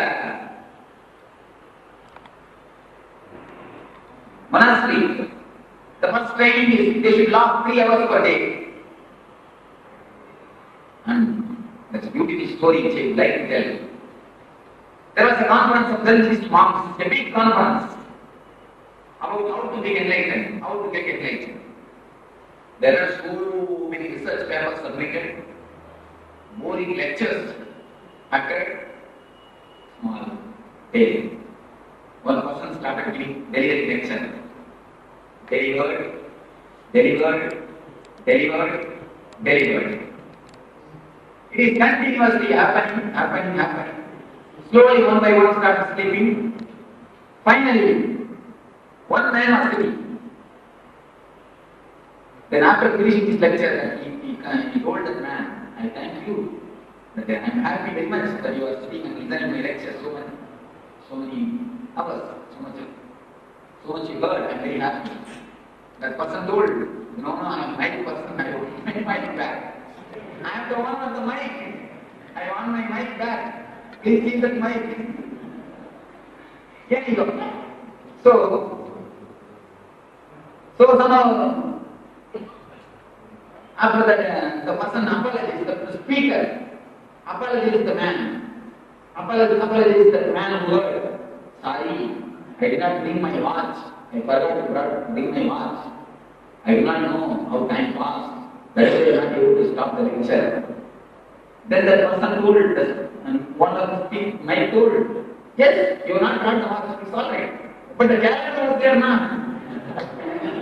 monastery, the first training is they should laugh 3 hours per day. And that's a beautiful story which I would like to tell. There was a conference of Zen Buddhist monks, a big conference, about how to be enlightened, how to get enlightened. There are so many research papers submitted, boring lectures occurred, small day. One person started giving delivering lecture. Delivered. It is continuously happening. Slowly, one by one, started sleeping. Finally, one man was sleeping. Then after finishing his lecture, he told that man, I thank you. That I am happy very much that you are sitting and listening my lecture so many hours, so much you heard, I am very happy. That person told, no, I am a mic person, I want my mic back. I am the one of the mic. I want my mic back. Please keep that mic. Here you go. So somehow, after that, the person apologizes, the speaker apologizes the man. Apologizes the man who heard. Sorry, I did not bring my watch. I forgot to bring my watch. I do not know how time passed. That's why I am not able to stop the lecture. Then the person told, and one of the mic told, yes, you have not brought the watch, it's all right. But the calendar was there now.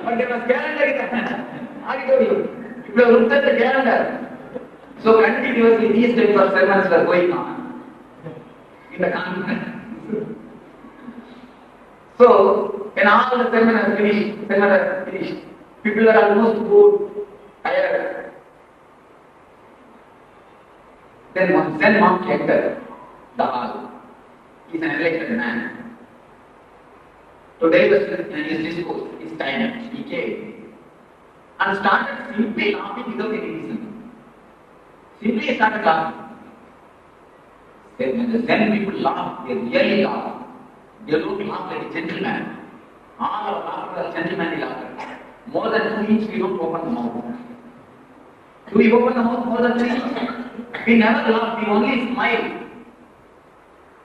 But there was calendar in the hand. I told you, if you have looked at the calendar, so continuously these types of sermons were going on in the conference. So, when all the sermon has finished, people are almost bored, tired. Then one Zen monk entered the hall. He is an enlightened man. To deliver his discourse, his time, he came and started simply laughing without any reason. Simply started laughing. When the Zen people laugh, they really laugh. They don't laugh like a gentleman. All our laughter is gentlemanly laughter. More than 2 inches, we don't open the mouth. Do we open the mouth more than 3 inches? We never laugh, we only smile.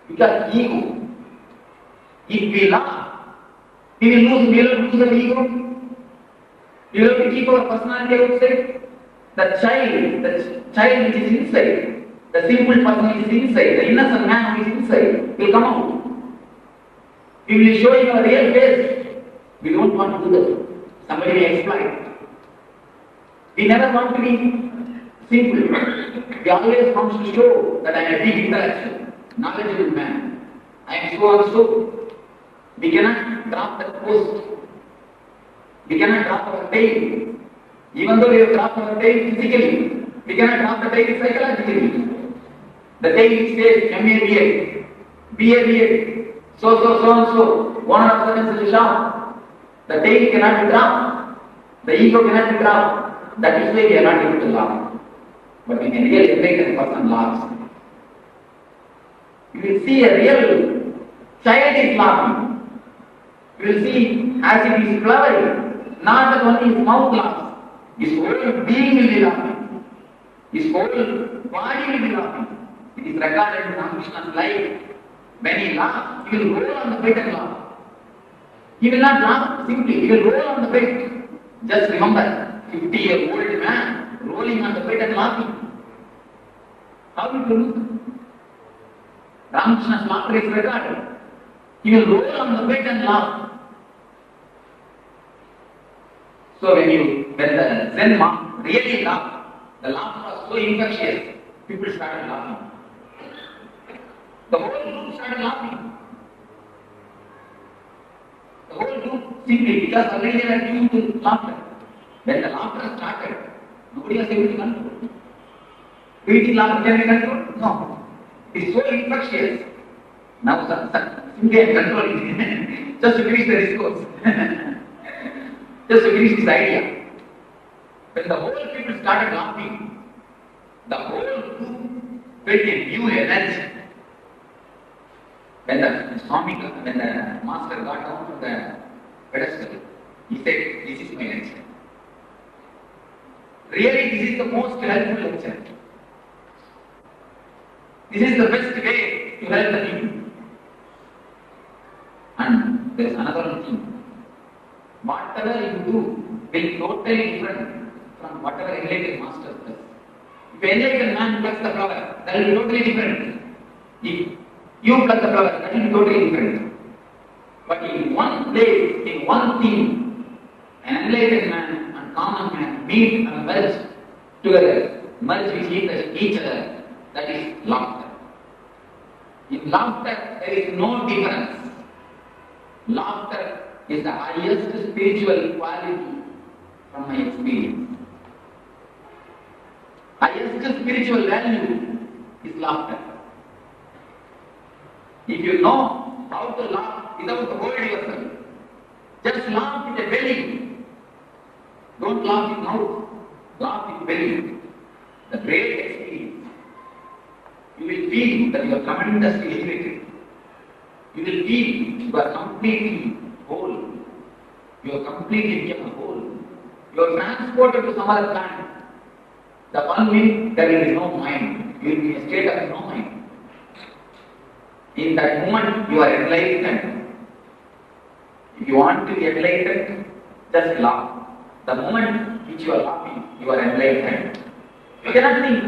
Because ego. If we laugh, we will lose the ego. We will have to keep our personality outside. The child which is inside, the simple person which is inside, the innocent man who is inside, will come out. We will show you a real face. We don't want to do that. Somebody will exploit. We never want to be simple. We always want to show that I am a big intellectual, knowledgeable man. I am so and so. We cannot drop that post. We cannot drop our tail. Even though we have dropped our tail physically, we cannot drop the tail psychologically. The tail says M-A-B-A, B-A-B-A, so and so, 1.5 seconds in the shop. The tail cannot be dropped. The ego cannot be dropped. That is why we are not able to laugh. But when a real enlightened person laughs, you will see a real child is laughing. You will see as it is flowering, Not that only his mouth laughs, his whole being will be laughing. His whole body will be laughing. It is recorded in Ramakrishna's life. When he laughs, he will roll on the bed and laugh. He will not laugh simply, he will roll on the bed. Just remember, 50-year-old man rolling on the bed and laughing. How will you look? Ramakrishna's laughter is recorded. He will roll on the bed and laugh. So when the Zen monk really laughed, the laughter was so infectious, people started laughing. The whole group started laughing. The whole group simply because already they were tuned to laughter. When the laughter started, nobody was able to control. Do you think laughter can be controlled? No. It is so infectious. Now simply I am controlling it. Just to finish the discourse. Just to finish this idea. When the whole people started laughing, the whole group felt a new energy. When the master got down from the pedestal, he said, "This is my lecture. Really, this is the most helpful lecture. This is the best way to help the people." And there is another thing. Whatever you do will be totally different from whatever enlightened master does. If an enlightened man plucks the flower, that will be totally different. If you pluck the flower, that will be totally different. But in one place, in one thing, an enlightened man and common man meet and merge together, merge with each other. That is laughter. In laughter, there is no difference. Laughter is the highest spiritual quality from my experience. Highest spiritual value is laughter. If you know how to laugh without the word yourself, just laugh with the belly. Don't laugh with mouth, laugh with belly. The great experience. You will feel that you are tremendously elevated. You will feel you are completely whole. You are completely become whole. You are transported to some other planet. The one minute there will be no mind. You will be in a state of no mind. In that moment you are enlightened. If you want to be enlightened, just laugh. The moment which you are laughing, you are enlightened. You cannot think.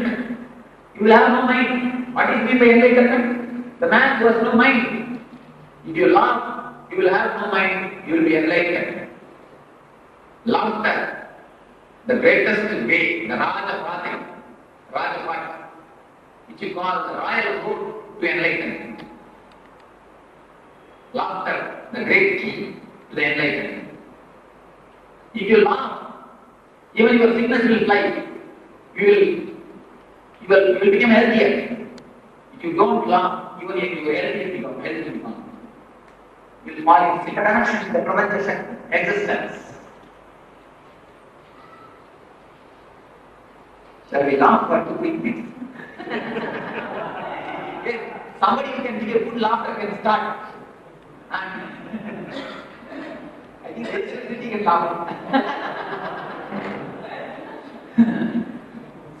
You will have no mind. What is meant by enlightenment? The man who has no mind. If you laugh, you will have no mind. You will be enlightened. Laughter, the greatest way, the Raja Pati, which you call the royal road to enlightenment. Laughter, the great key to the enlightenment. If you laugh, even your sickness will fly. You will become healthier. If you don't laugh, even your health will become. You will fall in sickness, the provocation, existence. Shall we laugh for 2 minutes? Yes, somebody who can give a good laughter can start. And I think electricity can laugh.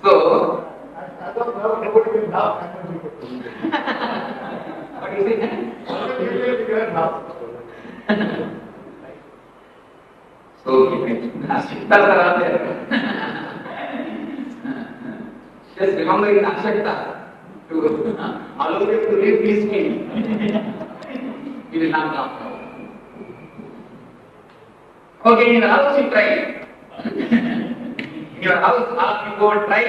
So, I don't know, nobody can laugh. what do you say? Nobody can laugh. So, Ashaktas are out there. Just remember in Ashakta to allow them to live peacefully. You will not laugh. Okay, in your house you try. In your house, all of you go and try.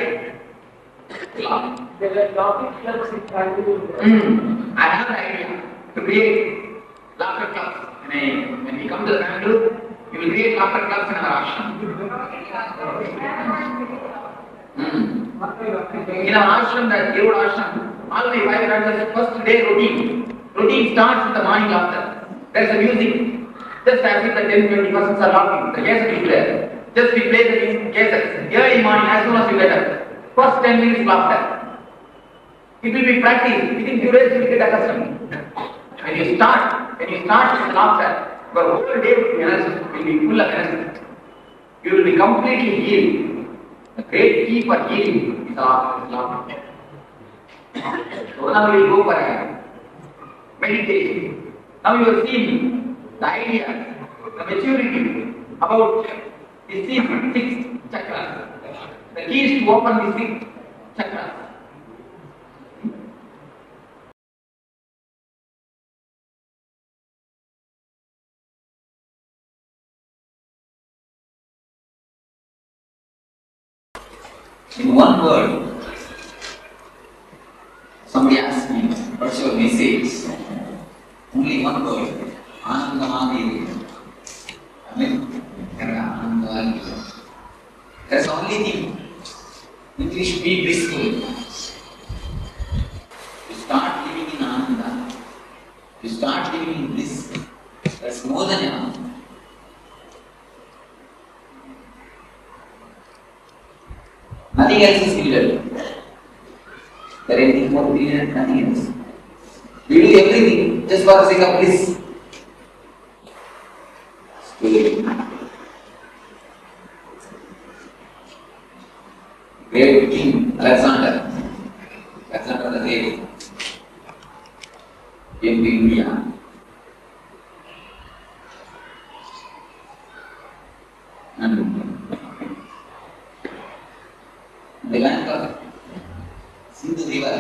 Laugh. I have an idea to create laughter clubs. When we come to the Bangalore, you will create laughter clubs in our ashram. In our ashram, that Yerud ashram, all the 5 the first day routine. Routine starts with the morning laughter. There is a music. Just as if the 10-20 persons are laughing, the cassette will play. Just we play the cassette. Early morning, as soon as you get up. First 10 minutes laughter. It will be practiced. Within few days you will get accustomed. When you start with laughter, your whole day will be full of energy. you will be completely healed. The great key for healing is love. So now we will go for a meditation. Now you are seeing the idea, the maturity about the six chakras. The key is to open the six chakras. In one word, somebody asked me, what's your message? Only one word, Anandamadi. I mean, Anandamadi. That's the only thing. We should be blissful. You start living in Ananda. You start living in bliss. That's more than enough. Nothing else is needed. There is anything more needed, nothing else. We do everything just for the sake of bliss. Great King Alexander the Great, came to India. And the bank of Sindhu River,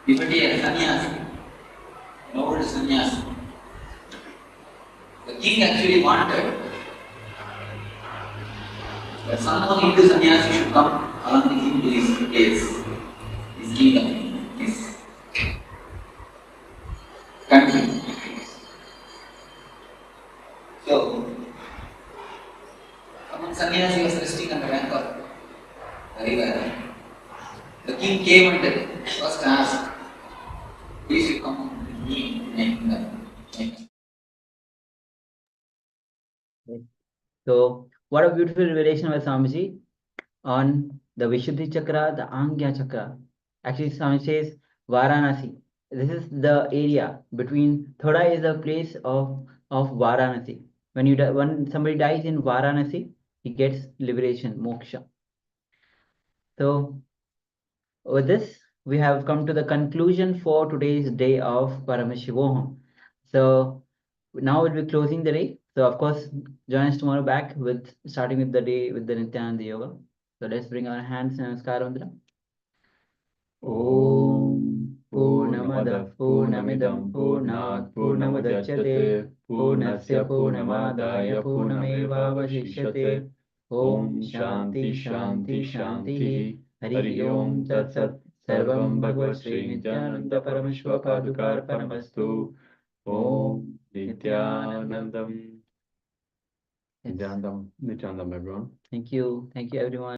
he put a sannyasi, an old sannyasi. The king actually wanted that someone Hindu sannyasi should come along with him to his place, his kingdom, his country. So, someone sannyasi was resting on the bank of the river. The king came and first asked, please should come with me to my kingdom. So, what a beautiful revelation by Swamiji on the Vishuddhi Chakra, the Angya Chakra. Actually, Swami says Varanasi. This is the area between Thoda is the place of Varanasi. When somebody dies in Varanasi, he gets liberation, moksha. So, with this, we have come to the conclusion for today's day of Paramashivoham. So, now we'll be closing the day. So, of course, join us tomorrow back with starting with the day with the Nithyananda Yoga. So, let's bring our hands in Namaskar Mudra. Om Purnamada Purnamidam Purnat Purnamudachyate Purnasya Purnamadaya Purnamevavashishyate Om Shanti Shanti Shanti Hari Om Tat Sat Sarvam Bhagavad Sri Nithyananda Parameshwara Padukar Paramastu Om Nithyanandam. Nithyanandam, everyone. Thank you everyone.